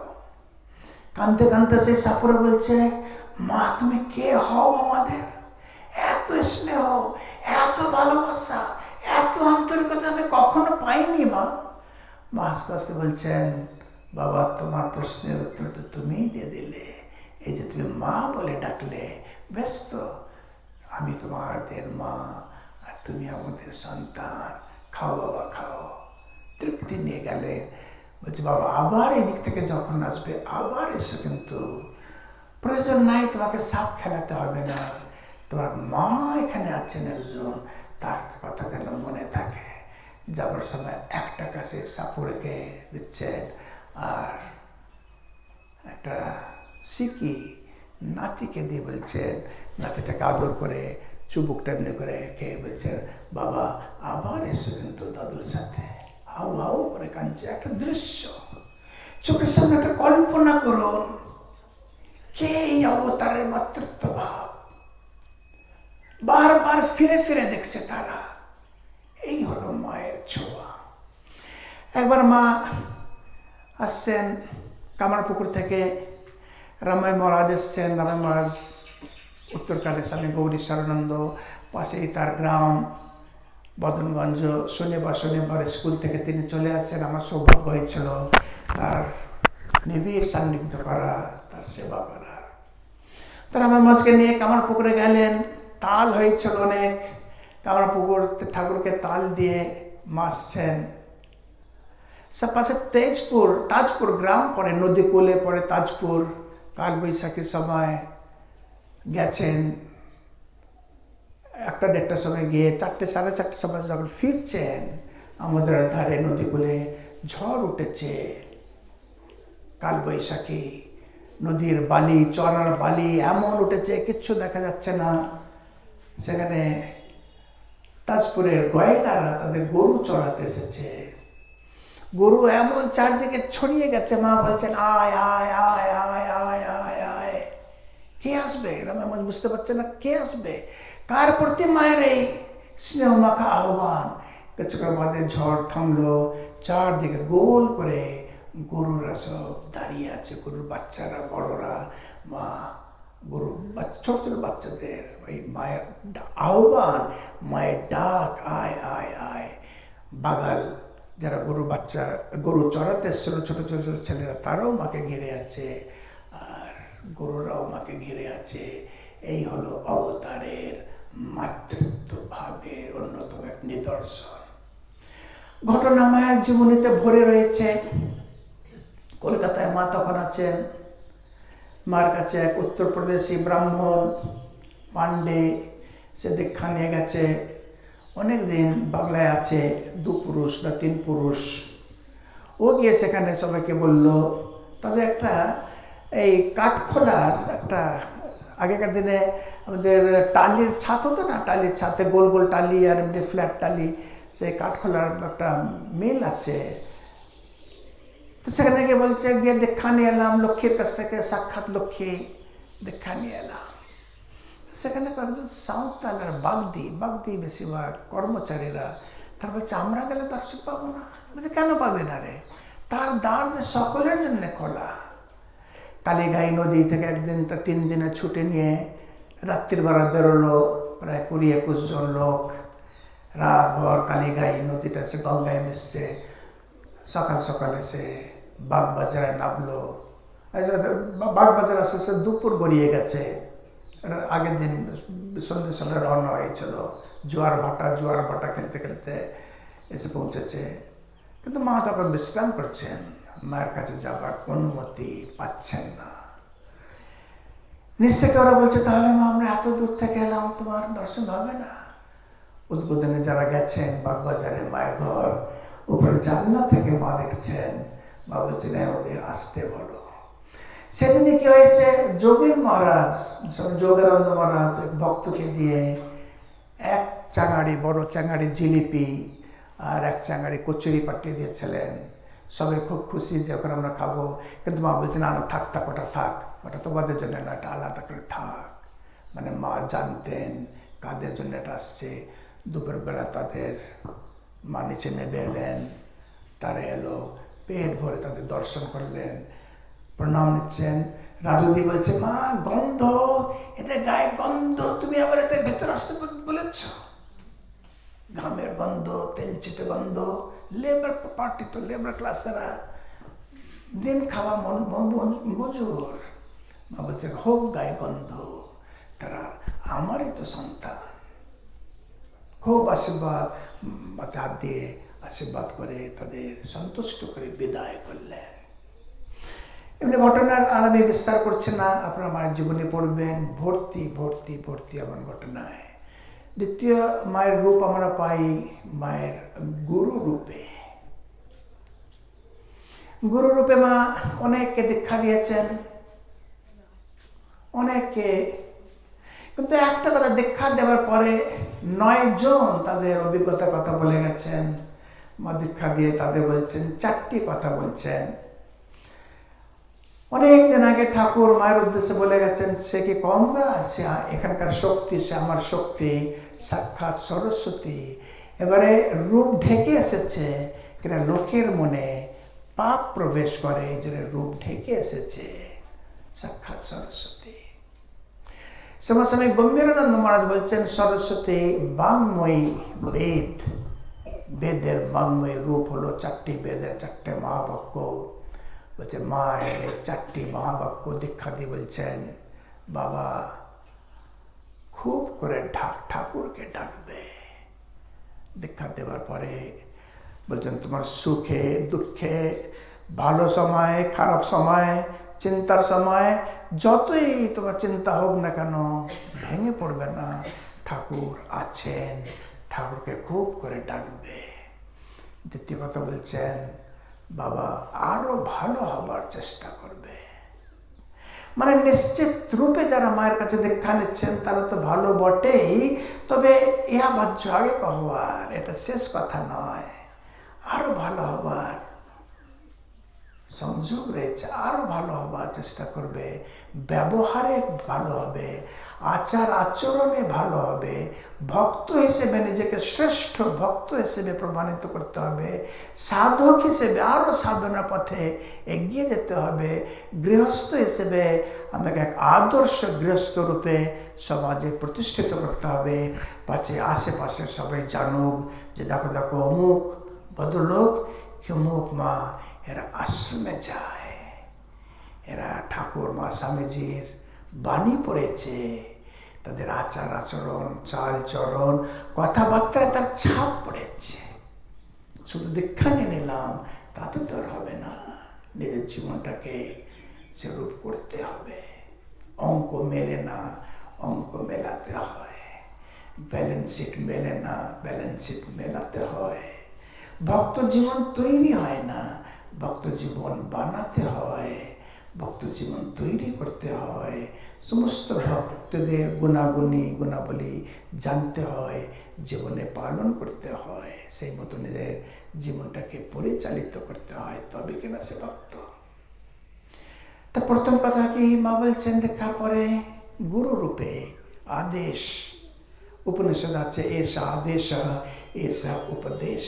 কাঁদতে কাঁদতে সে সাপুরে বলছে, মা তুমি কে হও আমাদের? এত স্নেহ, এত ভালোবাসা, এত আন্তরিকতা আমি কখনো পাইনি মা। মা আস্তে আস্তে বলছেন, বাবা তোমার প্রশ্নের উত্তর তো তুমিই দিয়ে দিলে। এই যে তুমি মা বলে ডাকলে, ব্যস্ত, আমি তোমাদের মা আর তুমি আমাদের সন্তান, খাও বাবা খাও। তৃপ্তি নিয়ে গেলে বলছে বাবা আবার এদিক থেকে যখন আসবে আবার এসো, কিন্তু প্রয়োজন নাই, তোমাকে সাপ খেলাতে হবে না, তোমার মা এখানে আছেন একজন, তার কথা যেন মনে থাকে। যাবার সময় 1 টাকা সে সাপুরেকে দিচ্ছেন আর একটা সিকি নাতিকে দিয়ে বলছেন, নাতিটাকে আদর করে চুবুকটা এমনি করে খেয়ে বলছেন বাবা আবার এসো কিন্তু দাদুর সাথে। হাউ হাউ করে কাঁদছে। একটা দৃশ্য চোখের সামনে, একটা কল্পনা করুন, কে এই অবতারের মাতৃত্ব ভাব বারবার ফিরে ফিরে দেখছে তারা। এই হলো মায়ের ছোঁয়া। একবার মা আসছেন কামারপুকুর থেকে, রামাই মহারাজ এসছেন। রামাই মহারাজ উত্তরকালে স্বামী গৌরী শরণানন্দ, পাশেই তার গ্রাম বদনগঞ্জ। শনিবার স্কুল থেকে তিনি চলে আসছেন। আমার সৌভাগ্য হয়েছিল তার নিবিড় সান্নিধ্য করা, তার সেবা করার। তারা আমার মাঝকে নিয়ে কামারপুকুরে গেলেন। তাল হয়েছিল অনেক। কামারপুকুর ঠাকুরকে তাল দিয়ে মাসছেন। সব পাশে তাজপুর গ্রাম পড়ে, নদী কোলে পড়ে তাজপুর। কাল বৈশাখীর সময় গেছেন, 1-1:30টার সময় গিয়ে 4টে সাড়ে 4টের সময় যখন ফিরছেন, আমাদের ধারে নদী কোলে ঝড় উঠেছে। কাল বৈশাখী, নদীর বালি, চড়ার বালি এমন উঠেছে কিচ্ছু দেখা যাচ্ছে না। সেখানে তাজপুরের গয়লারা তাদের গরু চড়াতে এসেছে। গরু এমন চারদিকে ছড়িয়ে গেছে। মা বলছেন আয় আয় আয় আয় আয় আয় আয়। কে আসবে? রামায়ণ বুঝতে পারছে না কে আসবে, কার প্রতি মায়ের এই স্নেহ মাখা আহ্বান। কিছুক্ষণ বাদে ঝড় থামলো, চারদিকে গোল করে গরুরা সব দাঁড়িয়ে আছে, গরুর বাচ্চারা, বড়রা, মা গরু ছোট ছোট বাচ্চাদের ওই মায়ের আহ্বান, মায়ের ডাক, আয় আয় আয়। বাগাল যারা গরু চড়াতে এসেছিল, ছোট ছোট ছোট ছেলেরা, তারাও মাকে ঘিরে আছে আর গরুরাও মাকে ঘিরে আছে। এই হলো অবতারের মাতৃত্ব ভাবের অন্যতম এক নিদর্শন। ঘটনা মায়ের জীবনীতে ভরে রয়েছে। কলকাতায় মা তখন আছেন। মার কাছে এক উত্তরপ্রদেশি ব্রাহ্মণ পান্ডে, সে দীক্ষা নিয়ে গেছে। অনেক দিন বাংলায় আছে, 2 পুরুষ না 3 পুরুষ। ও গিয়ে সেখানে সবাইকে বলল, তবে একটা এই কাঠখোলার একটা, আগেকার দিনে আমাদের টালির ছাদ হতো না, টালির ছাদে গোল গোল টালি আর এমনি ফ্ল্যাট টালি, সেই কাঠখোলার একটা মিল আছে। তো সেখানে গিয়ে বলছে, গিয়ে দীক্ষা নিয়ে এলাম লক্ষ্মীর কাছ থেকে, সাক্ষাৎ লক্ষ্মী, দীক্ষা নিয়ে এলাম। সেখানে কয়েকজন সাঁওতাল আর বাগদি বেশিরভাগ কর্মচারীরা, তারা বলছে আমরা গেলে দর্শক পাবো না। বলছে কেন পাবে না রে, তার দ্বার যে সকলের জন্য খোলা। কালীঘাই নদী থেকে একদিন 3 দিনের ছুটি নিয়ে রাত্রির বেলা বেরোলো প্রায় 20-21 জন লোক। রাতভর কালীঘাই নদীটা সে গঙ্গায় মিশছে। সকাল সকাল এসে বাগবাজারে নামলো। বাগবাজার আস্তে আস্তে দুপুর গড়িয়ে গেছে। আগের দিন সন্ধ্যে সময় রওনা হয়েছিল। জোয়ার ভাটা খেলতে খেলতে এসে পৌঁছেছে। কিন্তু মা তখন বিশ্রাম করছেন, মায়ের কাছে যাবার অনুমতি পাচ্ছেন না। নিজ থেকে ওরা বলছে, তাহলে মা আমরা এত দূর থেকে এলাম, তোমার দর্শন হবে না? উদ্বোধনে যারা গেছেন বাগবাজারে মায়ের ঘর, উপরে জানলা থেকে মা দেখছেন। মা বলছেন ওদের আসতে বলো। সেদিনে কি হয়েছে, যোগেরানন্দ মহারাজ ভক্তকে দিয়ে 1 চাঙাড়ি, বড় চাঙাড়ি জিলিপি আর 1 চাঙাড়ি কচুরি পাঠিয়ে দিয়েছিলেন। সবাই খুব খুশি যে ওখানে আমরা খাবো। কিন্তু মা বলছেন না থাক, ওটা তোমাদের জন্য না, এটা আলাদা করে থাক। মানে মা জানতেন কাদের জন্য এটা আসছে। দুপুরবেলা তাদের মা নিচে নেমে এলেন, তারা এলো, পেট ভরে তাদের দর্শন করলেন, প্রণাম নিচ্ছেন। রাজুদি বলছে, মা গন্ধ, এদের গায়ে গন্ধ, তুমি আবার এদের ভেতর আসতে বলেছ? ঘামের গন্ধ, তেলচিটে গন্ধ, লেবার পার্টি তো, লেবার ক্লাসেরা, দিন খাওয়া মজুর। মা বলছে হোক গায়ে গন্ধ, তারা আমারই তো সন্তান। খুব আশীর্বাদ, মাথায় হাত দিয়ে আশীর্বাদ করে তাদের সন্তুষ্ট করে বিদায় করলেন। এমনি ঘটনার আর আমি বিস্তার করছি না, আপনারা মায়ের জীবনে পড়বেন, ভর্তি ভর্তি ভর্তি এমন ঘটনায়। দ্বিতীয় মায়ের রূপ আমরা পাই মায়ের গুরু রূপে। গুরু রূপে মা অনেককে দীক্ষা দিয়েছেন, অনেককে। কিন্তু একটা কথা, দীক্ষা দেওয়ার পরে 9 জন তাদের অভিজ্ঞতার কথা বলে গেছেন। মা দীক্ষা দিয়ে তাদের বলছেন 4টি কথা বলছেন। অনেক দিন আগে ঠাকুর মায়ের উদ্দেশ্যে বলে গেছেন, সে কি কম না, সে এখানকার শক্তি, সে আমার শক্তি, সাক্ষাৎ সরস্বতী। এবারে রূপ ঢেকে এসেছে, কিনা লোকের মনে পাপ প্রবেশ করে, এই জন্য রূপ ঢেকে এসেছে, সাক্ষাৎ সরস্বতী। সমসাময়িক গম্ভীরানন্দ মহারাজ বলছেন, সরস্বতী বাংময়ী বেদ, বেদের বাংময়ী রূপ হলো 4টি বেদের 4টে মহাবাক্য। বলছে মায়ের 4টি মহাবাক্য দীক্ষা দিয়ে বলছেন, বাবা খুব করে ঠাকুরকে ডাকবে। দীক্ষা দেওয়ার পরে বলছেন, তোমার সুখে দুঃখে, ভালো সময় খারাপ সময়, চিন্তার সময়, যতই তোমার চিন্তা হোক না কেন, ভেঙে পড়বে না, ঠাকুর আছেন, ঠাকুরকে খুব করে ডাকবে। দ্বিতীয় কথা বলছেন, বাবা আরো ভালো হবার চেষ্টা করবে। মানে নিশ্চিত রূপে যারা মায়ের কাছে দীক্ষা নিচ্ছেন তারা তো ভালো বটেই, তবে ইহা বাহ্য আগে হওয়ার, এটা শেষ কথা নয়, আরো ভালো হবার সংযোগ রয়েছে, আরো ভালো হবার চেষ্টা করবে, ব্যবহারে ভালো হবে, আচার আচরণে ভালো হবে, ভক্ত হিসেবে নিজেকে শ্রেষ্ঠ ভক্ত হিসেবে প্রমাণিত করতে হবে, সাধক হিসেবে আরো সাধনা পথে এগিয়ে যেতে হবে, গৃহস্থ হিসেবে আমাকে এক আদর্শ গৃহস্থ রূপে সমাজে প্রতিষ্ঠিত করতে হবে, পাছে আশেপাশে সবাই জানুক যে দেখো দেখো অমুক ভদ্রলোক কি অমুক মা এরা আশ্রমে যায়, এরা ঠাকুর মা স্বামীজির বাণী পড়েছে, তাদের আচার আচরণ চাল চরণ কথাবার্তায় তার ছাপ পড়েছে। শুধু দীক্ষা নিয়ে নিলাম তাতে তো আর হবে না, নিজের জীবনটাকে সেরূপ করতে হবে। অঙ্ক মেলে না, অঙ্ক মেলাতে হয়, ব্যালেন্স শিট মেলে না, ব্যালেন্স শিট মেলাতে হয়। ভক্ত জীবন তৈরি হয় না, ভক্ত জীবন বানাতে হয়, ভক্ত জীবন তৈরি করতে হয়। সমস্ত ভক্তদের গুণাবলী জানতে হয়, জীবনে পালন করতে হয়, সেই মতো নিজের জীবনটাকে পরিচালিত করতে হয়, তবে কিনা সে ভক্ত। তা প্রথম কথা কি মা বলছেন দেখার পরে গুরু রূপে আদেশ। উপনিষদ আছে এসা আদেশ এসা উপদেশ,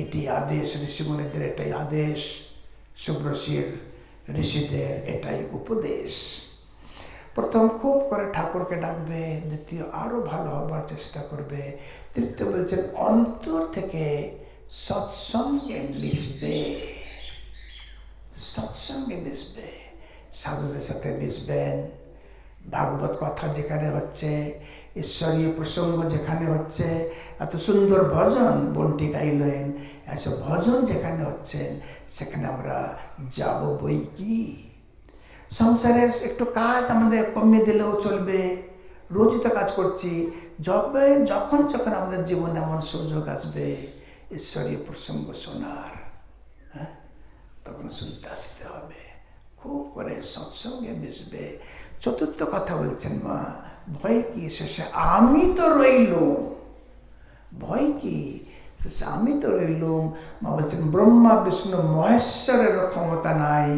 এটি আদেশ, ঋষিমুনিদের এটাই আদেশ, শুভ্রশির ঋষিদের এটাই উপদেশ। প্রথম খুব করে ঠাকুরকে ডাকবে, দ্বিতীয় আরো ভালো হবার চেষ্টা করবে, তৃতীয় বলছেন অন্তর থেকে সৎসঙ্গে মিশবে, সৎসঙ্গে মিশবে, সাধুদের সাথে মিশবেন, ভাগবত কথা যেখানে হচ্ছে, ঈশ্বরীয় প্রসঙ্গ যেখানে হচ্ছে, এত সুন্দর ভজন বন্টি গাইলেন, এসব ভজন যেখানে হচ্ছেন সেখানে আমরা যাব বই কি। সংসারের একটু কাজ আমাদের কমিয়ে দিলেও চলবে, রোজই তো কাজ করছি, যখন যখন আমাদের জীবনে এমন সুযোগ আসবে ঈশ্বরীয় প্রসঙ্গ শোনার, হ্যাঁ তখন শুনতে আসতে হবে, খুব করে সৎসঙ্গে মিশবে। চতুর্থ কথা বলছেন মা, ভয় কি, শেষে আমি তো রইলুম, ভয় কি, শেষে আমি তো রইলুম। মা বলছেন ব্রহ্মা বিষ্ণু মহেশ্বরেরও ক্ষমতা নাই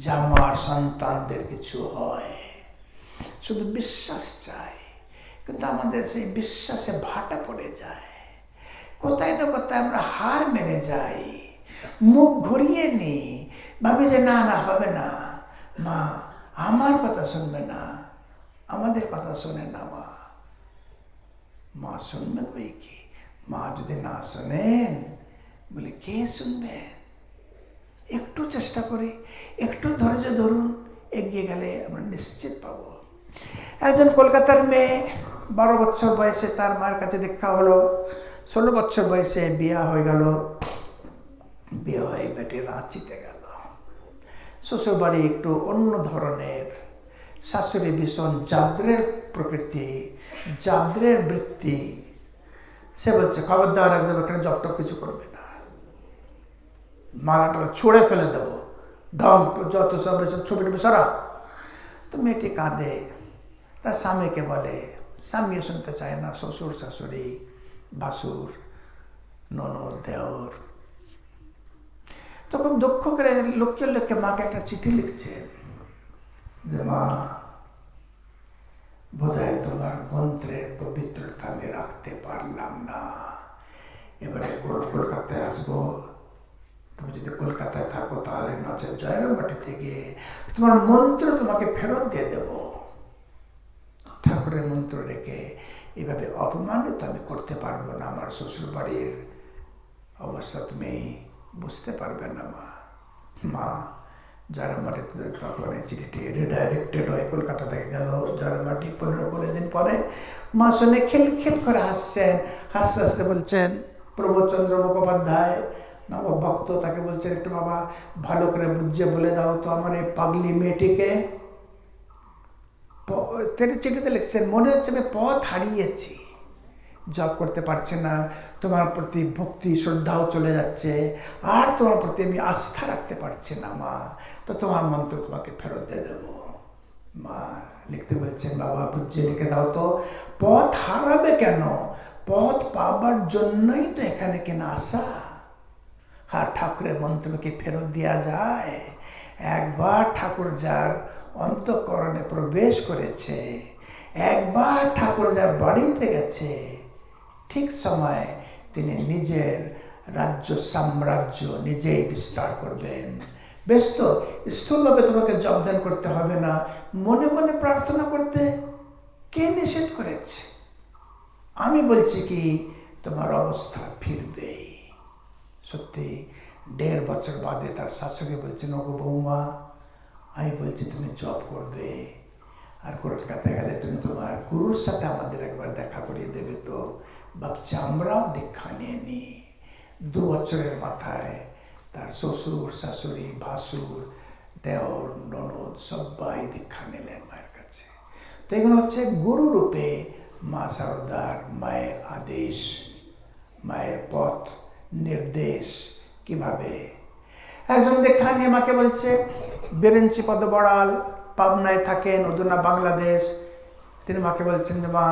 যে আমার সন্তানদের কিছু হয়, শুধু বিশ্বাস চাই। কিন্তু আমাদের সেই বিশ্বাসে ভাটা পড়ে যায়, কোথায় না কোথায় আমরা হার মেনে যাই, মুখ ঘুরিয়ে নিই, ভাবি যে না না হবে না, মা আমার কথা শুনবে না, আমাদের কথা শোনে না মা, মা শুনবেন বই কি, মা যদি না শোনেন বলে কে শুনবে। একটু চেষ্টা করি, একটু ধৈর্য ধরুন, এগিয়ে গেলে আমরা নিশ্চিত পাবো। একজন কলকাতার মেয়ে 12 বছর বয়সে তার মায়ের কাছে দেখা হলো, 16 বছর বয়সে বিয়া হয়ে গেল। বিয়ে হয়ে বেটে রাঁচিতে গেল। শ্বশুরবাড়ি একটু অন্য ধরনের, শাশুড়ি ভীষণ জাদ্রের প্রকৃতি, জাদ্রের বৃত্তি। সে বলছে খবরদার একদম এখানে জবটপ কিছু করবে না, মালাটা ছুঁড়ে ফেলে দেবো, ঢং যত সব ছবি টবি সরা। তো মেয়েটি কাঁদে, তার স্বামীকে বলে, স্বামীও শুনতে চায় না, শ্বশুর শাশুড়ি ভাসুর ননদ দেওর। তো খুব দুঃখ করে লক্ষ্যে লক্ষ্যে মাকে একটা চিঠি লিখছে যে মা, বোধহয় তোমার মন্ত্রের পবিত্রতা আমি রাখতে পারলাম না, এবারে কলকাতায় আসবো, তুমি যদি কলকাতায় থাকো তাহলে নচে জয়রামবাটিতে গিয়ে তোমার মন্ত্র তোমাকে ফেরত দিয়ে দেব। ঠাকুরের মন্ত্র রেখে এইভাবে অপমানিত আমি করতে পারবো না, আমার শ্বশুর বাড়ির অবস্থা তুমি বুঝতে পারবে না মা। মা জয়রামবাটিতে তখন চিঠিটি রিডাইরেক্টেড হয়ে কলকাতা থেকে গেল জয়রামবাটি। 15-20 দিন পরে মা শুনে খিলখিল করে হাসছেন, হাসতে হাসতে বলছেন, প্রবোধচন্দ্র মুখোপাধ্যায় নবভক্ত, তাকে বলছেন একটু বাবা ভালো করে বুঝিয়ে বলে দাও তো আমার এই পাগলি মেয়েটিকে। তিনি চিঠিতে লিখছেন, মনে হচ্ছে আমি পথ হারিয়েছি, জব করতে পারছে না, তোমার প্রতি ভক্তি শ্রদ্ধাও চলে যাচ্ছে, আর তোমার প্রতি আমি আস্থা রাখতে পারছি না মা, তো তোমার মন্ত্র তোমাকে ফেরত দিয়ে দেবো। মা লিখতে বলছেন, বাবা বুঝিয়ে লিখে দাও তো, পথ হারাবে কেন, পথ পাবার জন্যই তো এখানে কিনা আসা। হ্যাঁ, ঠাকুরের মন্ত্রকে ফেরত দেওয়া যায়? একবার ঠাকুর যার অন্তঃকরণে প্রবেশ করেছে, একবার ঠাকুর যার বাড়িতে গেছে, ঠিক সময় তিনি নিজের রাজ্য সাম্রাজ্য নিজেই বিস্তার করবেন। বেশ তো, স্থূলভাবে তোমাকে জবদান করতে হবে না, মনে মনে প্রার্থনা করতে কে নিষেধ করেছে? আমি বলছি কি, তোমার অবস্থা ফিরবেই। সত্যি 1.5 বছর বাদে তার শাশুড়ি বলছেন, ওগো বৌমা, আমি বলছি তুমি জব করবে, আর কলকাতায় গেলে তুমি তোমার গুরুর সাথে আমাদের একবার দেখা করিয়ে দেবে তো। ভাবছি আমরাও দীক্ষা নিয়ে নিই। 2 বছরের মাথায় তার শ্বশুর শাশুড়ি ভাসুর দেওর ননদ সবাই দীক্ষা নিলেন মায়ের কাছে। তো এগুলো হচ্ছে গুরু রূপে মা শারদার মায়ের আদেশ, মায়ের পথ নির্দেশ। কিভাবে একজন দীক্ষা নিয়ে মাকে বলছে, বেরেঞ্চি পদ বড়াল পাবনায় থাকেন, অধুনা বাংলাদেশ। তিনি মাকে বলছেন যে মা,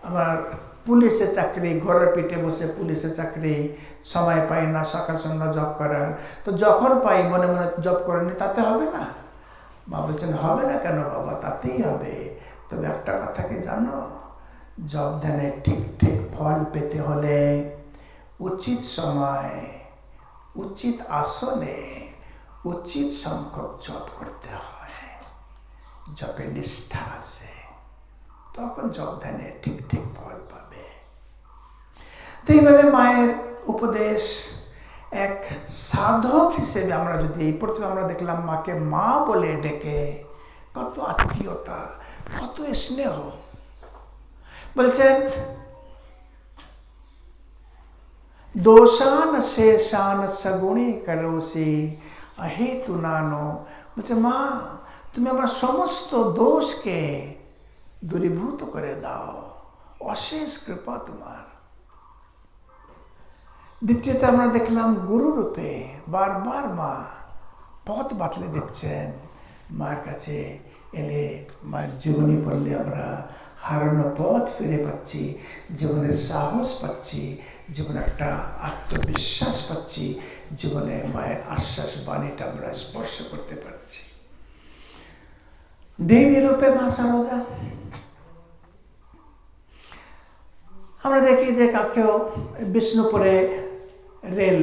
আমার পুলিশের চাকরি, ঘরের পিঠে বসে পুলিশের চাকরি, সময় পাই না সকাল সন্ধ্যা জব করার, তো যখন পাই মনে মনে জব করে নি, তাতে হবে না? মা বলছেন, হবে না কেন বাবা, তাতেই হবে। তবে একটা কথা কি জানো, জব ধ্যানে ঠিক ঠিক ফল পেতে হলে উচিত সময়, উচিত আসনে, উচিত সংখ্যক জপ করতে হয়। জপে নিষ্ঠা আছে, তখন জপ ধ্যানে ঠিক ঠিক ফল পাবে। তো এইভাবে মায়ের উপদেশ, এক সাধক হিসেবে আমরা যদি প্রথমে আমরা দেখলাম মাকে মা বলে ডেকে, কত আত্মীয়তা, কত স্নেহ। বলছেন, দোষান শেষান সগুণে করোসি অহেতু নানো। বলছে মা, তুমি আমার সমস্ত দোষকে দূরীভূত করে দাও, অশেষ কৃপা তোমার। দ্বিতীয়ত আমরা দেখলাম গুরু রূপে বারবার মা পথ বাতলে দিচ্ছেন। মার কাছে এলে, মায়ের জীবনী পড়লে আমরা হারানো পথ ফিরে পাচ্ছি, জীবনের সাহস পাচ্ছি, জীবনে একটা আত্মবিশ্বাস পাচ্ছি, জীবনে মায়ের আশ্বাস বাণীটা আমরা স্পর্শ করতে পারছি। দেবী রূপে মা শারদা, আমরা দেখি যে কাকেও বিষ্ণুপুরে রেল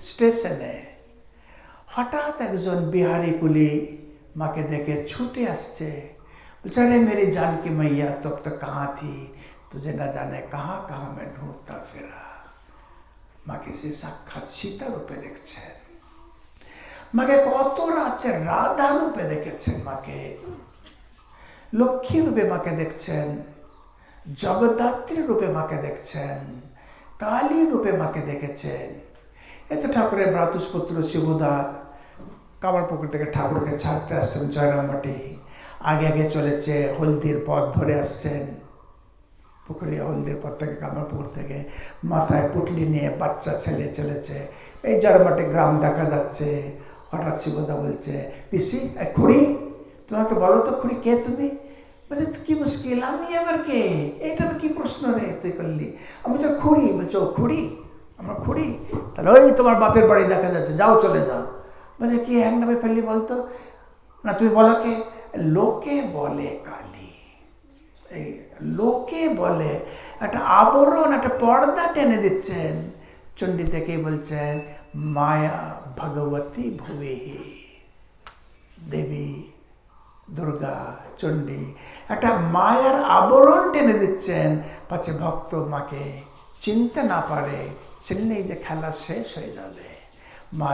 স্টেশনে হঠাৎ একজন বিহারি কুলি মাকে দেখে ছুটে আসছে, বলছে, अरे मेरी जानकी मैया तब तक कहाँ थी, तुझे न जाने कहाँ कहाँ मैं ढूंढता फिरा। মাকে সে সাক্ষাৎ সীতা রূপে দেখছেন, মাকে কত রাজ্যের রাধা রূপে দেখেছেন। মাকে লক্ষ্মী রূপে মাকে দেখছেন, জগদ্ধাত্রী রূপে মাকে দেখছেন, কালী রূপে মাকে দেখেছেন। এত ঠাকুরের ভ্রাতুষ্পুত্র শিবুদা কামারপুকুর থেকে ঠাকুরকে ছাড়তে আসছেন জয়রামবাটি, আগে আগে চলেছে, হলদির পথ ধরে আসছেন, পুকুরিয়া হলদির পথ থেকে কামারপুকুর থেকে, মাথায় পুটলি নিয়ে বাচ্চা ছেলে চলেছে। এই জয়রামবাটি গ্রাম দেখা যাচ্ছে। হঠাৎ শিবুদা বলছে, পিসি খুড়ি, তোমাকে বলো তো খুড়ি কে তুমি? বলে কি মুশকিল, আমি আবার কে? এইটা কি প্রশ্ন রে তুই করলি? আমি তো খুড়ি। বলছো খুড়ি? আমার খুড়ি? তাহলে ওই তোমার বাপের বাড়ি দেখা যাচ্ছে, যাও চলে যাও। বলে কি এক নামে ফেললি বলতো? না তুমি বলো কে? লোকে বলে কালী। এই লোকে বলে একটা আবরণ, একটা পর্দা টেনে দিচ্ছেন। চণ্ডী থেকেই বলছেন মায়া ভগবতী ভুবেহি, দেবী দুর্গা চণ্ডী একটা মায়ার আবরণ টেনে দিচ্ছেন, পাছে ভক্ত মাকে চিনতে না পারে, চিনলেই যে খেলা শেষ হয়ে যাবে। মা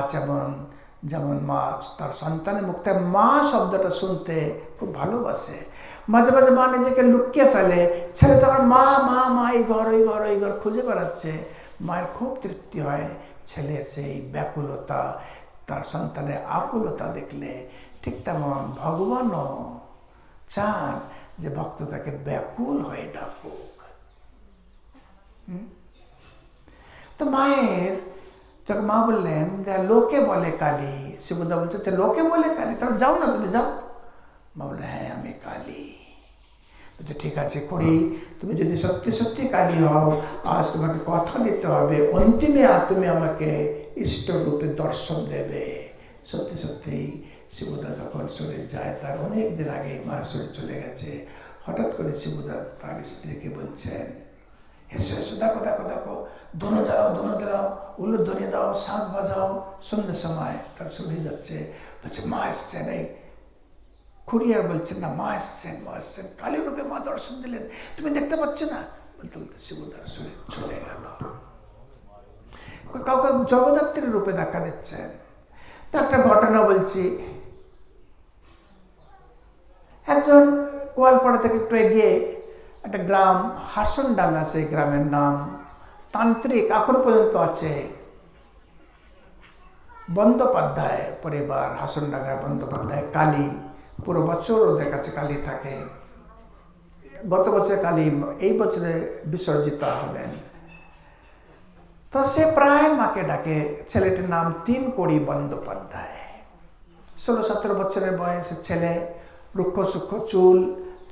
যেমন মা তার সন্তানের মুখ থেকে মা শব্দটা শুনতে খুব ভালোবাসে। মাঝে মাঝে মা নিজেকে লুকিয়ে ফেলে, ছেলে তখন মা মা মা এই ঘর ওই ঘর ওই ঘর খুঁজে বেড়াচ্ছে। মায়ের খুব তৃপ্তি হয় ছেলের সেই ব্যাকুলতা, তার সন্তানের আকুলতা দেখলে। ঠিক তেমন ভগবানও চান যে ভক্ত তাকে ব্যাকুল হয়ে ডাকুক। তো মায়ের যখন মা বললেন যে লোকে বলে কালী, শিবুদা বলছে আচ্ছা লোকে বলে কালী, তাহলে যাও না তুমি যাও। মা বললে হ্যাঁ আমি কালী। বলছে ঠিক আছে খুড়ি, তুমি যদি সত্যি সত্যি কালী হও, আজ তোমাকে কথা দিতে হবে, অন্তিমে তুমি আমাকে ইষ্টরূপে দর্শন দেবে। সত্যি সত্যি শিবুদা যখন শরীর যায়, তার অনেক দিন আগে মার শরীর চলে গেছে, হঠাৎ করে শিবুদা তার স্ত্রীকে বলছেন এসো এসো, দেখো দেখো দেখো, দোনো জ্বালাও, উলুধ্বনি দাও, শাঁখ বাজাও। সন্ধ্যের সময় তার শরীর যাচ্ছে, বলছে মা এসছেন। এই খুড়ি আর বলছেন না মা এসছেন, কালী রূপে মা দর্শন দিলেন, তুমি দেখতে পাচ্ছ না? বলতে বলতে শিবুদার শরীর চলে গেল। কাউকে জগদ্ধাত্রীর রূপে দেখা দিচ্ছেন। তো একটা ঘটনা বলছি। একজন কোয়ালপাড়া থেকে একটু এগিয়ে একটা গ্রাম হাসনডাঙ্গা, সেই গ্রামের নাম তান্ত্রিক এখন পর্যন্ত আছে, বন্দ্যোপাধ্যায় পরিবার। হাসনডাঙ্গায় বন্দ্যোপাধ্যায় কালী, পুরো বছর ওদের কাছে কালী থাকে। গত বছর কালী, এই বছরে বিসর্জিত হবেন। তো সে প্রায় মাকে ডাকে। ছেলেটির নাম তিনকড়ি বন্দ্যোপাধ্যায়। 16-17 বছরের বয়সের ছেলে, রুক্ষ সূক্ষ্ম চুল,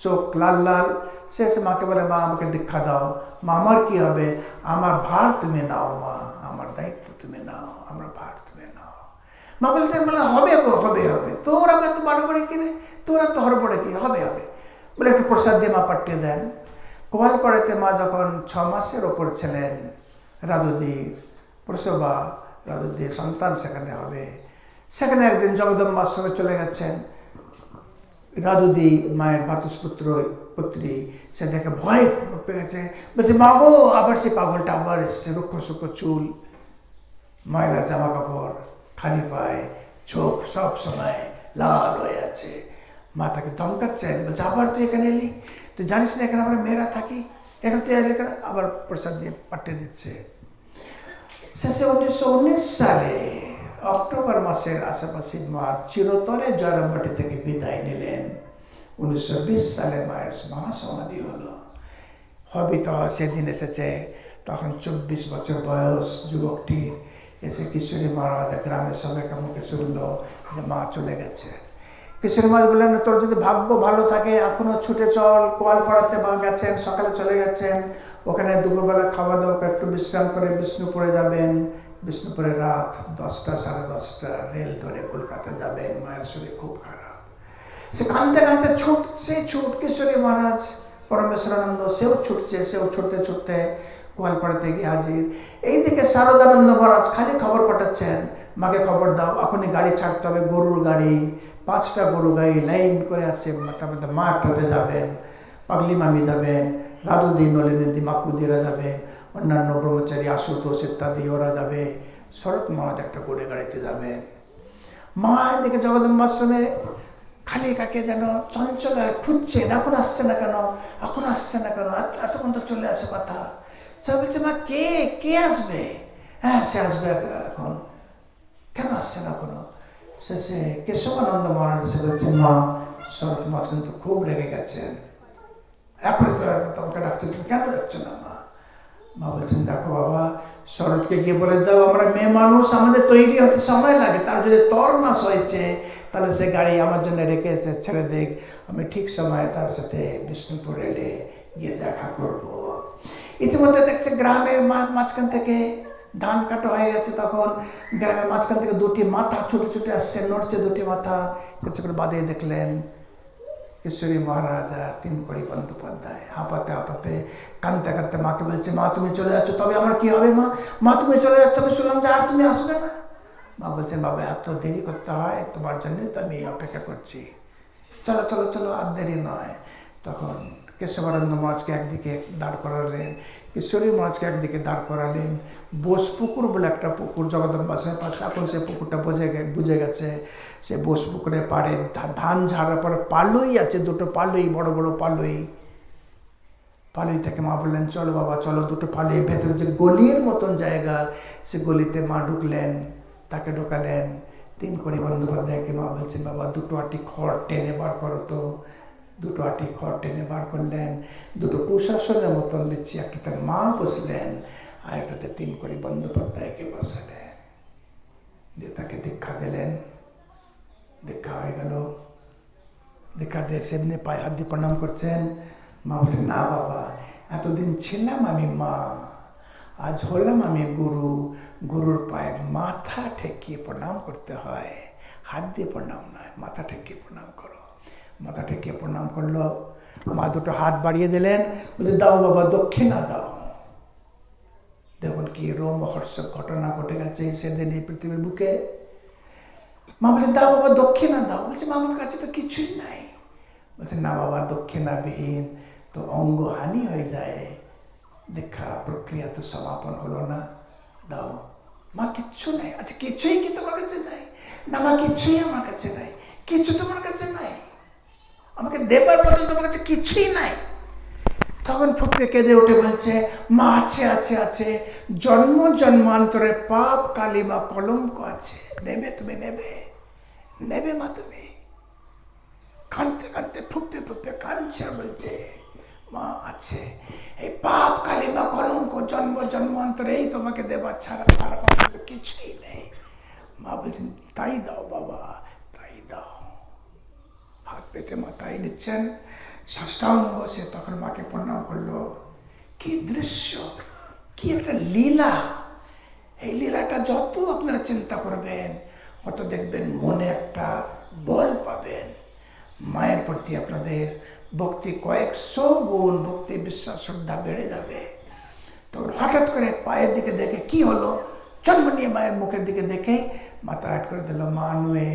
চোখ লাল লাল। সে এসে মাকে বলে মা আমাকে দীক্ষা দাও। মা আমার কি হবে? আমার ভার তুমি নাও মা, আমার দায়িত্ব তুমি নাও, আমার ভার তুমি নাও। মা বলছেন বলে হবে গো, হবে হবে, তোর আমরা তো বাড়াবাড়ি কিনে, তোরা তো হরবড়ে কি হবে হবে বলে একটু প্রসাদ দিয়ে মা পাঠিয়ে দেন। কোয়ালপাড়াতে মা যখন 6 মাসের ওপর ছিলেন, রাধুদির প্রসবা, রাধুদির সন্তান সেখানে হবে। সেখানে একদিন জগদম্বা আশ্রমে চলে গেছেন। রাধুদি মায়ের ভ্রাতুষ্পুত্র পুত্রী, সে দেখে ভয় পেয়ে গেছে, বলছে মা গো, আবার সে পাগলটা আবার এসছে, রুক্ষ সূক্ষ্ম চুল, ময়লা জামা কাপড়, খালি পায়ে, চোখ সব সময় লাল হয়ে আছে। মা তাকে ধমকাচ্ছেন, বলছে আবার তুই এখানে এলি, তুই জানিস না এখানে আমরা মেয়েরা থাকি, এখানে তুই এলি কেন? আবার প্রসাদ দিয়ে পাঠিয়ে দিচ্ছে। শেষে 1919 সালে অক্টোবর মাসের আশেপাশে মা চিরতরে জয়রামবাটি থেকে বিদায় নিলেন। 1920 সালে মায়ের মহাসমাধি হলো। হবিত সেদিন এসেছে, তখন 24 বছর বয়স যুবকটি এসে কিশোরী মা আমাদের গ্রামের সবাইকে মুখে শুনলো যে মা চলে গেছে। কিশোরী মা বললেন তোর যদি ভাগ্য ভালো থাকে এখনো ছুটে চল, কোয়ালপাড়াতে মা গেছেন, সকালে চলে গেছেন, ওখানে দুপুরবেলা খাওয়া দাওয়া একটু বিশ্রাম করে বিষ্ণুপুরে যাবেন। বিষ্ণুপুরে রাত 10টা, 10:30 রেল ধরে কলকাতা যাবেন। মায়ের শরীর খুব খারাপ। সে কাঁদতে কাঁদতে ছুট কিশোরী মহারাজ পরমেশ্বরানন্দ, সেও ছুটছে, সেও ছুটতে ছুটতে কোয়ালপাড়াতে গিয়ে হাজির। এইদিকে শারদানন্দ মহারাজ খালি খবর পাঠাচ্ছেন, মাকে খবর দাও, এখনই গাড়ি ছাড়তে হবে, গরুর গাড়ি, 5টা গরু গাড়ি লাইন করে আছে, মোটামুটি মাঠটাতে যাবেন, পাগলি মামি যাবেন, রাধুদি, নলিনীদি, মাকুদিরা যাবেন, অন্যান্য ব্রহ্মচারী আশুতোষ ইত্যাদি ওরা যাবে, শরৎ মহারাজ একটা গরু গাড়িতে যাবেন। মা এদিকে জগদম্বা আশ্রমে খালি কাকে যেন চঞ্চল হয়ে খুঁজছে, এখন আসছে না কেন, এখন আসছে না কেন, এতক্ষণ তো চলে আসে কথা। সবাই বলছে মা কে কে আসবে? হ্যাঁ সে আসবে এখন, কেন আসছে না কোনো? শেষে কেশবানন্দ মহারাজ এসে বলছেন মা শরৎ মহারাজ কিন্তু খুব রেগে গেছেন, এখন তো তোমাকে ডাকছে, তুমি কেন ডাকছো না মা? মা বলছেন দেখো বাবা, শরৎকে গিয়ে বলে দাও আমরা মেয়ে মানুষ, আমাদের তৈরি হতে সময় লাগে, তার যদি তর মাস হয়েছে তাহলে সে গাড়ি আমার জন্য রেখে এসে ছেড়ে দেখ, আমি ঠিক সময়ে তার সাথে বিষ্ণুপুর রেলে গিয়ে দেখা করব। ইতিমধ্যে দেখছে গ্রামের মাঝখান থেকে ধান কাটা হয়ে গেছে, তখন গ্রামের মাঝখান থেকে দুটি মাথা ছুটে ছুটে আসছে, নড়ছে দুটি মাথা। কিছু করে বাদে দেখলেন কেশরী মহারাজ আর তিনকড়ি বন্দ্যোপাধ্যায় হাঁপাতে হাঁপাতে কাঁদতে কাঁদতে মাকে বলছে মা তুমি চলে যাচ্ছ, তবে আমার কি হবে মা? মা তুমি চলে যাচ্ছ, আমি শুনলাম যে আর তুমি আসবে না। মা বলছেন বাবা এত দেরি করতে হয় তোমার জন্যই তো আমি অপেক্ষা করছি, চলো চলো চলো আর দেরি নয়। তখন কেশবানন্দ মহারাজকে একদিকে দাঁড় করালেন, কিশোরী মহারাজকে একদিকে দাঁড় করালেন। বোসপুকুর বলে একটা পুকুর জগদম্বাসের পাশে, এখন সে পুকুরটা বুঝে গেছে। সে বোসপুকুরের পাড়ে ধান ঝাড়ার পরে পালুই আছে, দুটো পালুই, বড় বড় পালুই। পালুই থেকে মা বললেন চলো বাবা চলো, দুটো পালুই ভেতরে যে গলির মতন জায়গা, সে গলিতে মা ঢুকলেন, তাকে ঢোকালেন। তিনকড়ি বন্দ্যোপাধ্যায়কে মা বলছেন বাবা দুটো আটি খড় টেনে বার করো তো। দুটো আটি খড় টেনে বার করলেন, দুটো কুশাসনের মতন দিচ্ছি, একটাতে মা বসলেন আর একটাতে তিনকড়ি বন্দ্যোপাধ্যায়কে বসালেন, দিয়ে তাকে দীক্ষা দিলেন। দীক্ষা হয়ে গেল, দীক্ষা দিয়ে সেমনি পায়ে হাত দিয়ে প্রণাম করছেন। মা বলছেন না বাবা, এতদিন ছিলাম আমি মা, আজ হলাম আমি গুরু, গুরুর পায়ে মাথা ঠেকিয়ে প্রণাম করতে হয়, হাত দিয়ে প্রণাম নয়, মাথা ঠেকিয়ে প্রণাম করো। মাথা ঠেকিয়ে প্রণাম করলো, মা দুটো হাত বাড়িয়ে দিলেন, বলে দাও বাবা দক্ষিণা দাও। দেখুন কি রোমহর্ষক ঘটনা ঘটে গেছে সেদিন এই পৃথিবীর বুকে। মা বলে দাও বাবা দক্ষিণা দাও। বলছে মা আমার কাছে তো কিছুই নাই। বলছে না বাবা দক্ষিণাবিহীন তো অঙ্গহানি হয়ে যায়, দীক্ষা প্রক্রিয়া তো সমাপন হলো না, দাও। মা কিচ্ছু নাই। আচ্ছা কিছুই কি তোমার কাছে নাই? না মা কিছুই আমার কাছে নাই। কিছু তোমার কাছে নাই? আমাকে দেবার মতন তোমার কাছে কিছুই নাই? তখন ফুটকে কেঁদে উঠে বলছে মা আছে আছে আছে, জন্ম জন্মান্তরে পাপ কালিমা কলঙ্ক আছে, নেবে তুমি নেবে, নেবে মা তুমি। কাঁদতে কাঁদতে ফুপে ফুপে কাঁদছে আর বলছে মা আছে, এই পাপ কালিমা কলঙ্ক জন্ম জন্মান্তরে এই তোমাকে দেবার ছাড়া আর কিছুই নেই। মা বলছেন তাই দাও বাবা, তাই দাও। হাত পেতে মাথায় নিচ্ছেন, সাষ্টাঙ্গ সে তখন মাকে প্রণাম করলো। কি দৃশ্য, কি একটা লীলা! এই লীলাটা যত আপনারা চিন্তা করবেন অত দেখবেন মনে একটা বল পাবেন, মায়ের প্রতি আপনাদের ভক্তি কয়েকশো গুণ, ভক্তি বিশ্বাস শ্রদ্ধা বেড়ে যাবে। তখন হঠাৎ করে পায়ের দিকে দেখে কি হলো, জন্ম নিয়ে মায়ের মুখের দিকে দেখেই মাথা হাট করে দিল। মা নুয়ে,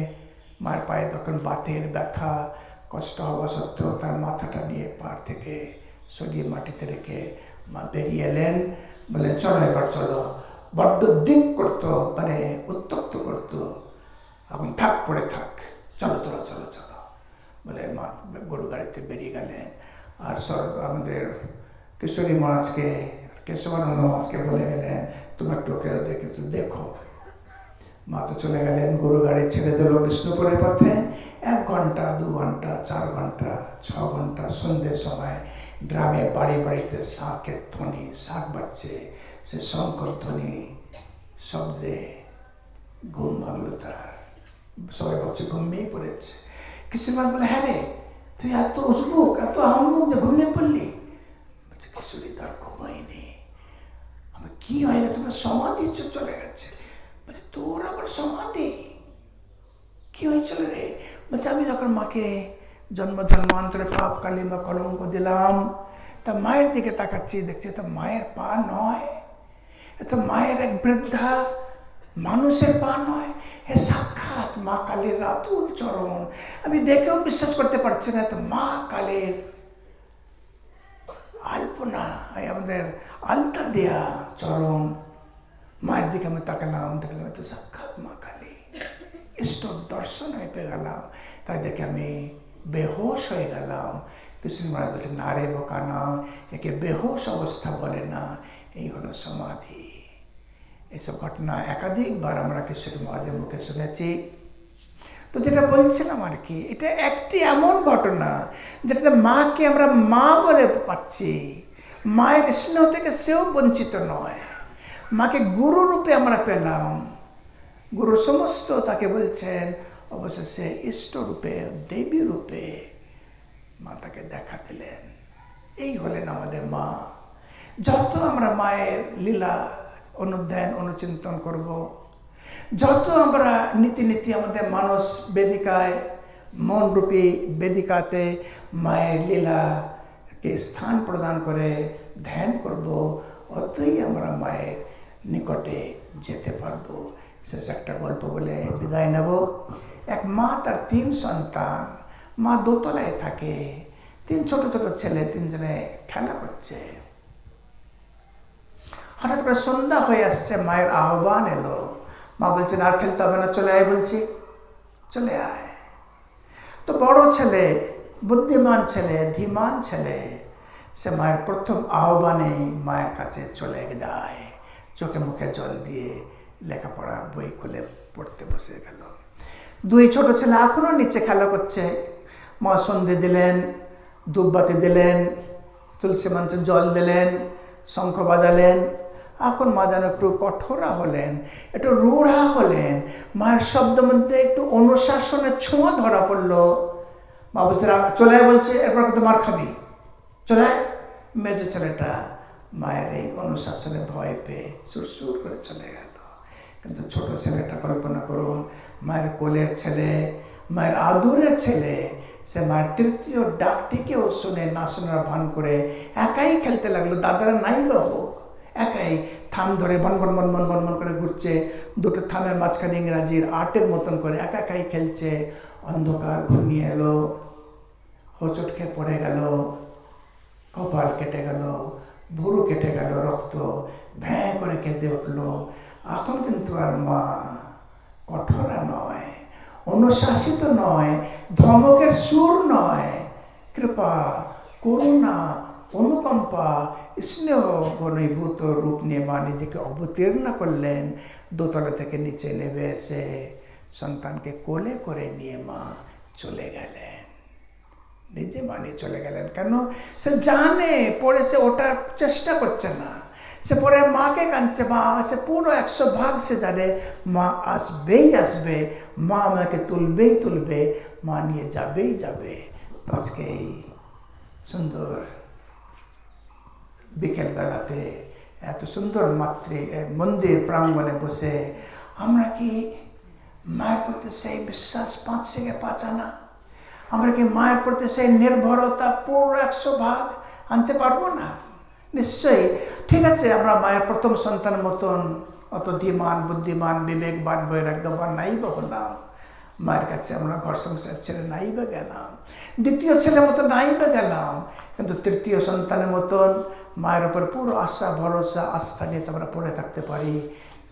মায়ের পায়ে তখন বাতের ব্যথা, কষ্ট হওয়া সত্ত্বেও তার মাথাটা নিয়ে পাড় থেকে সরিয়ে মাটিতে রেখে মা বেরিয়ে এলেন। বললেন চলো এবার চলো। বড্ড দিক করতো, মানে উত্তপ্ত করতো, এখন থাক পড়ে থাক, চলো চলো চলো চলো বলে মা গরু গাড়িতে বেরিয়ে গেলেন। আর আমাদের কিশোরী মহারাজকে, কেশবানন্দ মহারাজকে বলে গেলেন তোমার টোকে দেখে একটু দেখো। মা তো চলে গেলেন, গরু গাড়ি ছেড়ে দিল বিষ্ণুপুরের পথে। 1 ঘন্টা 2 ঘন্টা 4 ঘন্টা 6 ঘন্টা সন্ধ্যের সময় গ্রামে বাড়ি বাড়িতে শাঁখের ধ্বনি, শাঁখ বাজছে, সে শঙ্কর ধ্বনি শব্দে ঘুম ভাঙলো তার। সবাই ভাবছে ঘুমিয়ে পড়েছে। কিশোরী বলে হ্যাঁ রে তুই এত উজবুক, এত আহম্মুক যে ঘুমিয়ে পড়লি? বলছে কিশোরী তার ঘুমাইনি, আমার কি হয়ে গেছে, আমার সমাধি চলে গেছে। বলছে তোর আবার সমাধি? কি হয়েছিল রে? বলছে আমি যখন মাকে জন্ম জন্মান্তরে পাপ কালিমা কলঙ্ক দিলাম, তা মায়ের দিকে তাকাচ্ছি, দেখছি তো মায়ের পা নয়, এ তো মায়ের এক বৃদ্ধা মানুষের পা নয়, এ সাক্ষাৎ মা কালীর রাতুল চরণ। আমি দেখেও বিশ্বাস করতে পারছি না, তো মা কালীর আলপনা, আমাদের আলতা দেয়া চরণ। মায়ের দিকে আমি তাকালাম, দেখলাম তো সাক্ষাৎ মা কালী, ইষ্ট দর্শন আমি পেয়ে গেলাম। তাই দেখে আমি বেহোশ হয়ে গেলাম। কৃষ্ণ মহারাজ বলছেন, না রে বোকা না, একে বেহোশ অবস্থা বলে না, এই হলো সমাধি। এইসব ঘটনা একাধিকবার আমরা কৃষ্ণ মহারাজের মুখে শুনেছি। তো যেটা বলছিলাম আর কি, এটা একটি এমন ঘটনা যেটাতে মাকে আমরা মা বলে পাচ্ছি, মায়ের স্নেহ থেকে সেও বঞ্চিত নয়। মাকে গুরু রূপে আমরা পেলাম, গুরু সমস্ত তাকে বলছেন, অবশেষে ইষ্ট রূপে, দেবী রূপে মা তাকে দেখা দিলেন। এই হলেন আমাদের মা। যত আমরা মায়ের লীলা অনুধ্যান অনুচিন্তন করব, যত আমরা নীতি নীতি আমাদের মানস বেদিকায়, মনরূপী বেদিকাতে মায়ের লীলাকে স্থান প্রদান করে ধ্যান করব, অতই আমরা মায়ের নিকটে যেতে পারবো। শেষ একটা গল্প বলে বিদায় নেব। এক মা তার 3 সন্তান, মা দোতলায় থাকে, 3 ছোট ছোট ছেলে, 3 জনে খেলা করছে। হঠাৎ করে সন্ধ্যা হয়ে আসছে, মায়ের আহ্বান এলো। মা বলছেন, আর খেলতে হবে না, চলে আয় বলছি, চলে আয়। তো বড় ছেলে, বুদ্ধিমান ছেলে, ধীমান ছেলে, সে মায়ের প্রথম আহ্বানে মায়ের কাছে চলে যায়, চোখে মুখে জল দিয়ে লেখাপড়া বই খুলে পড়তে বসে গেল। 2 ছোট ছেলে এখনও নিচে খেলা করছে। মা সন্ধে দিলেন, ধূপবাতি দিলেন, তুলসী মঞ্চে জল দিলেন, শঙ্খ বাজালেন। এখন মা যেন একটু কঠোরা হলেন, একটু রূঢ়া হলেন। মায়ের শব্দ মধ্যে একটু অনুশাসনের ছোঁয়া ধরা পড়লো। মা বলছে, চলে আয় বলছে, এরপর কিন্তু মার খাবি, চলে আয়। মেজো ছেলেটা মায়ের এই অনুশাসনে ভয় পেয়ে সুরসুর করে চলে গেল। কিন্তু ছোট ছেলেটা, কল্পনা করুন, মায়ের কোলের ছেলে, মায়ের আদুরের ছেলে, সে মায়ের 3য় ডাকটিকেও শুনে না শোনার ভান করে একাই খেলতে লাগলো। দাদারা নাই বা হোক, একাই থাম ধরে বন বন বন বন বন বন করে ঘুরছে, 2টো থামের মাঝখানে ইংরাজির 8-এর মতন করে একাই খেলছে। অন্ধকার ঘনিয়ে এলো, হোঁচট খেয়ে পড়ে গেল, কপাল কেটে গেল, ভুরু কেটে গেল, রক্ত ভ্যাঁ করে কেঁদে উঠলো। এখন কিন্তু আর মা কঠোরা নয়, অনুশাসিত নয়, ধমকের সুর নয়, কৃপা, করুণা, অনুকম্পা, স্নেহ ঘনীভূত রূপ নিয়ে মা নিজেকে অবতীর্ণ করলেন। দোতলা থেকে নিচে নেমে এসে সন্তানকে কোলে করে নিয়ে মা চলে গেলেন, নিজে মানিয়ে চলে গেলেন। কেন? সে জানে পরে সে ওঠার চেষ্টা করছে না, সে পরে মাকে কাঁদছে। মা সে পুরো 100 ভাগ সে জানে মা আসবেই আসবে, মা আমাকে তুলবেই তুলবে, মা নিয়ে যাবেই যাবে। তো আজকে এই সুন্দর বিকেলবেলাতে এত সুন্দর মন্দির প্রাঙ্গণে বসে আমরা কি মায়ের প্রতি সেই বিশ্বাস 5 থেকে 5 আনা, আমরা কি মায়ের প্রতি সেই নির্ভরতা পুরো 100 ভাগ আনতে পারবো না? নিশ্চয়ই। ঠিক আছে, আমরা মায়ের প্রথম সন্তানের মতন অত ধীমান, বুদ্ধিমান, বিবেকবান, বৈরাগ্যবান নাই বা হলাম, মায়ের কাছে আমরা ঘর সংসার ছেড়ে নাই বা গেলাম, 2য় ছেলের মতো নাই বা গেলাম, কিন্তু 3য় সন্তানের মতন মায়ের ওপর পুরো আশা, ভরসা, আস্থা নিয়ে আমরা পড়ে থাকতে পারি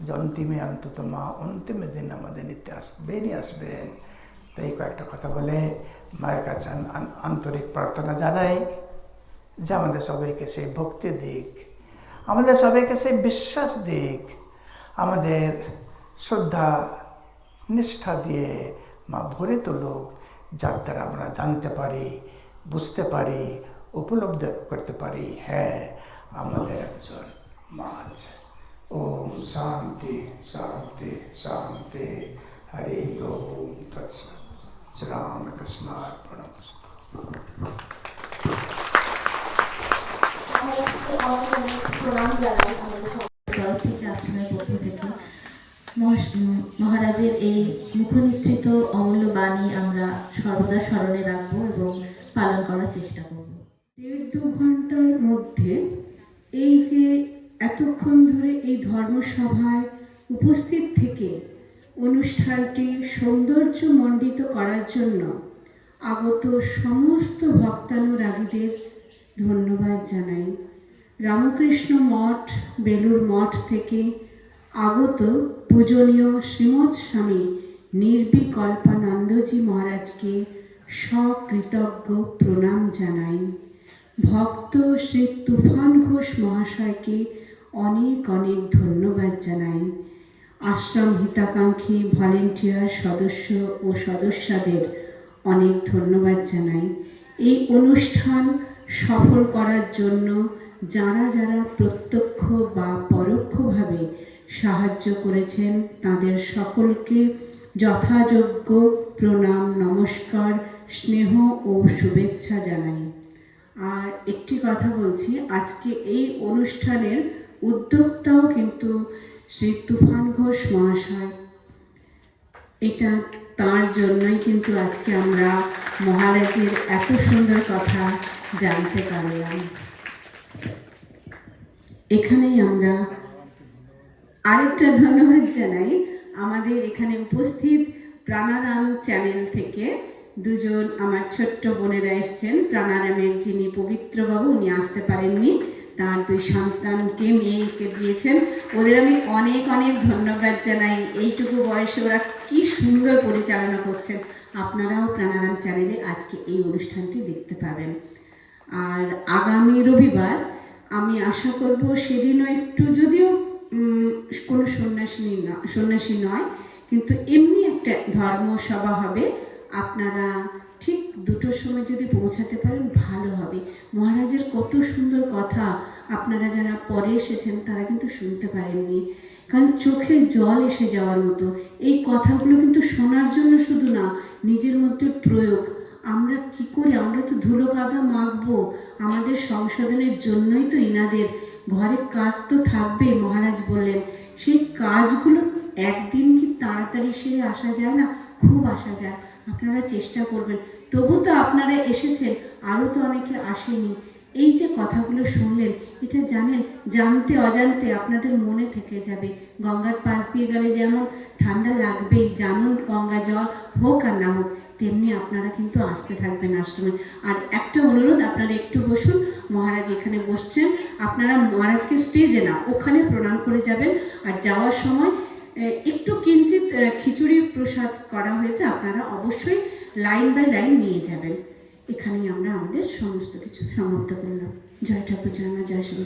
যে অন্তিমে অন্তত মা অন্তিমের দিন আমাদের নিতে আসবেনই আসবেন। তো এই কয়েকটা কথা বলে মায়ের কাছে আন্তরিক প্রার্থনা জানাই যে আমাদের সবাইকে সেই ভক্তি দিক, আমাদের সবাইকে সেই বিশ্বাস দিক, আমাদের শ্রদ্ধা নিষ্ঠা দিয়ে মা ভরে তুলুক, যার দ্বারা আমরা জানতে পারি, বুঝতে পারি, উপলব্ধি করতে পারি, হ্যাঁ আমাদের একজন মা আছে। ওম শান্তি শান্তি শান্তি। হরি ওম তৎসৎ। শ্রীরামকৃষ্ণার্পণমস্তু। প্রণাম জানাই আমাদের তরফ থেকে, আশ্রমের পক্ষ থেকে। মহারাজের এই মুখনিসৃত অমূল্য বাণী আমরা সর্বদা স্মরণে রাখবো এবং পালন করার চেষ্টা করব। 1.5-2 ঘন্টার মধ্যে এই যে এতক্ষণ ধরে এই ধর্মসভায় উপস্থিত থেকে অনুষ্ঠানটি সৌন্দর্যমণ্ডিত করার জন্য আগত সমস্ত ভক্তানুরাগীদের ধন্যবাদ জানাই। রামকৃষ্ণ মঠ, বেলুড় মঠ থেকে আগত পূজনীয় শ্রীমৎ স্বামী নির্বিকল্পানন্দজি মহারাজকে সকৃতজ্ঞ প্রণাম জানাই। ভক্ত শ্রী তুফান ঘোষ মহাশয়কে অনেক অনেক ধন্যবাদ জানাই। আশ্রম হিতাকাঙ্ক্ষী ভলেন্টিয়ার সদস্য ও সদস্যদের অনেক ধন্যবাদ জানাই। এই অনুষ্ঠান সফল করার জন্য যারা যারা প্রত্যক্ষ বা পরোক্ষভাবে সাহায্য করেছেন তাদের সকলকে যথাযোগ্য প্রণাম, নমস্কার, স্নেহ ও শুভেচ্ছা জানাই। আর একটি কথা বলছি, আজকে এই অনুষ্ঠানের উদ্যোক্তাও কিন্তু শ্রী তুফান ঘোষ মহাশয়। এটা তার জন্যই কিন্তু আজকে আমরা মহারাজের এত সুন্দর কথা জানতে পারলাম। এখানেই আমরা আরেকটা ধন্যবাদ জানাই আমাদের এখানে উপস্থিত প্রাণারাম চ্যানেল থেকে দুজন আমার ছোট্ট বোনেরা এসছেন। প্রাণারামের যিনি পবিত্রবাবু, উনি আসতে পারেননি, তার দুই সন্তানকে, মেয়েকে দিয়েছেন। ওদের আমি অনেক অনেক ধন্যবাদ জানাই। এইটুকু বয়সে ওরা কি সুন্দর পরিচালনা করছেন। আপনারাও প্রাণারাম চ্যানেলে আজকে এই অনুষ্ঠানটি দেখতে পাবেন। আর আগামী রবিবার আমি আশা করব, সেদিনও একটু, যদিও কোনো সন্ন্যাসী নয়, কিন্তু এমনি একটা ধর্মসভা হবে। আপনারা ঠিক 2টোর সময় যদি পৌঁছাতে পারেন ভালো হবে। মহারাজের কত সুন্দর কথা আপনারা যারা পরে এসেছেন তারা কিন্তু শুনতে পারেননি, কারণ চোখে জল এসে যাওয়ার মতো। এই কথাগুলো কিন্তু শোনার জন্য শুধু না, নিজের মধ্যে প্রয়োগ। আমরা কি করে, আমরা তো ধুলো কাদা মাখবো, আমাদের সংশোধনের জন্যই তো ইনাদের ঘরে কাজ তো থাকবেই। মহারাজ বললেন সেই কাজগুলো একদিন কি তাড়াতাড়ি সেরে আসা যায় না? খুব আসা যায়। আপনারা চেষ্টা করবেন। তবু তো আপনারা এসেছেন, আরও তো অনেকে আসেনি। এই যে কথাগুলো শুনলেন, এটা জানেন, জানতে অজান্তে আপনাদের মনে থেকে যাবে। গঙ্গার পাশ দিয়ে গেলে যেমন ঠান্ডা লাগবেই, জানুন গঙ্গা জল হোক আর না হোক, তেমনি আপনারা কিন্তু আসতে থাকবেন আশ্রমে। আর একটা অনুরোধ, আপনারা একটু বসুন। মহারাজ এখানে বসছেন, আপনারা মহারাজকে স্টেজে না, ওখানে প্রণাম করে যাবেন। আর যাওয়ার সময় একটু কিঞ্চিত খিচুড়ি প্রসাদ করা হয়েছে, আপনারা অবশ্যই লাইন বাই লাইন নিয়ে যাবেন। এখানেই আমরা আমাদের সমস্ত কিছু সমাপ্ত করলাম। জয় ঠাকুর, জয় মা, জয় শ্রী।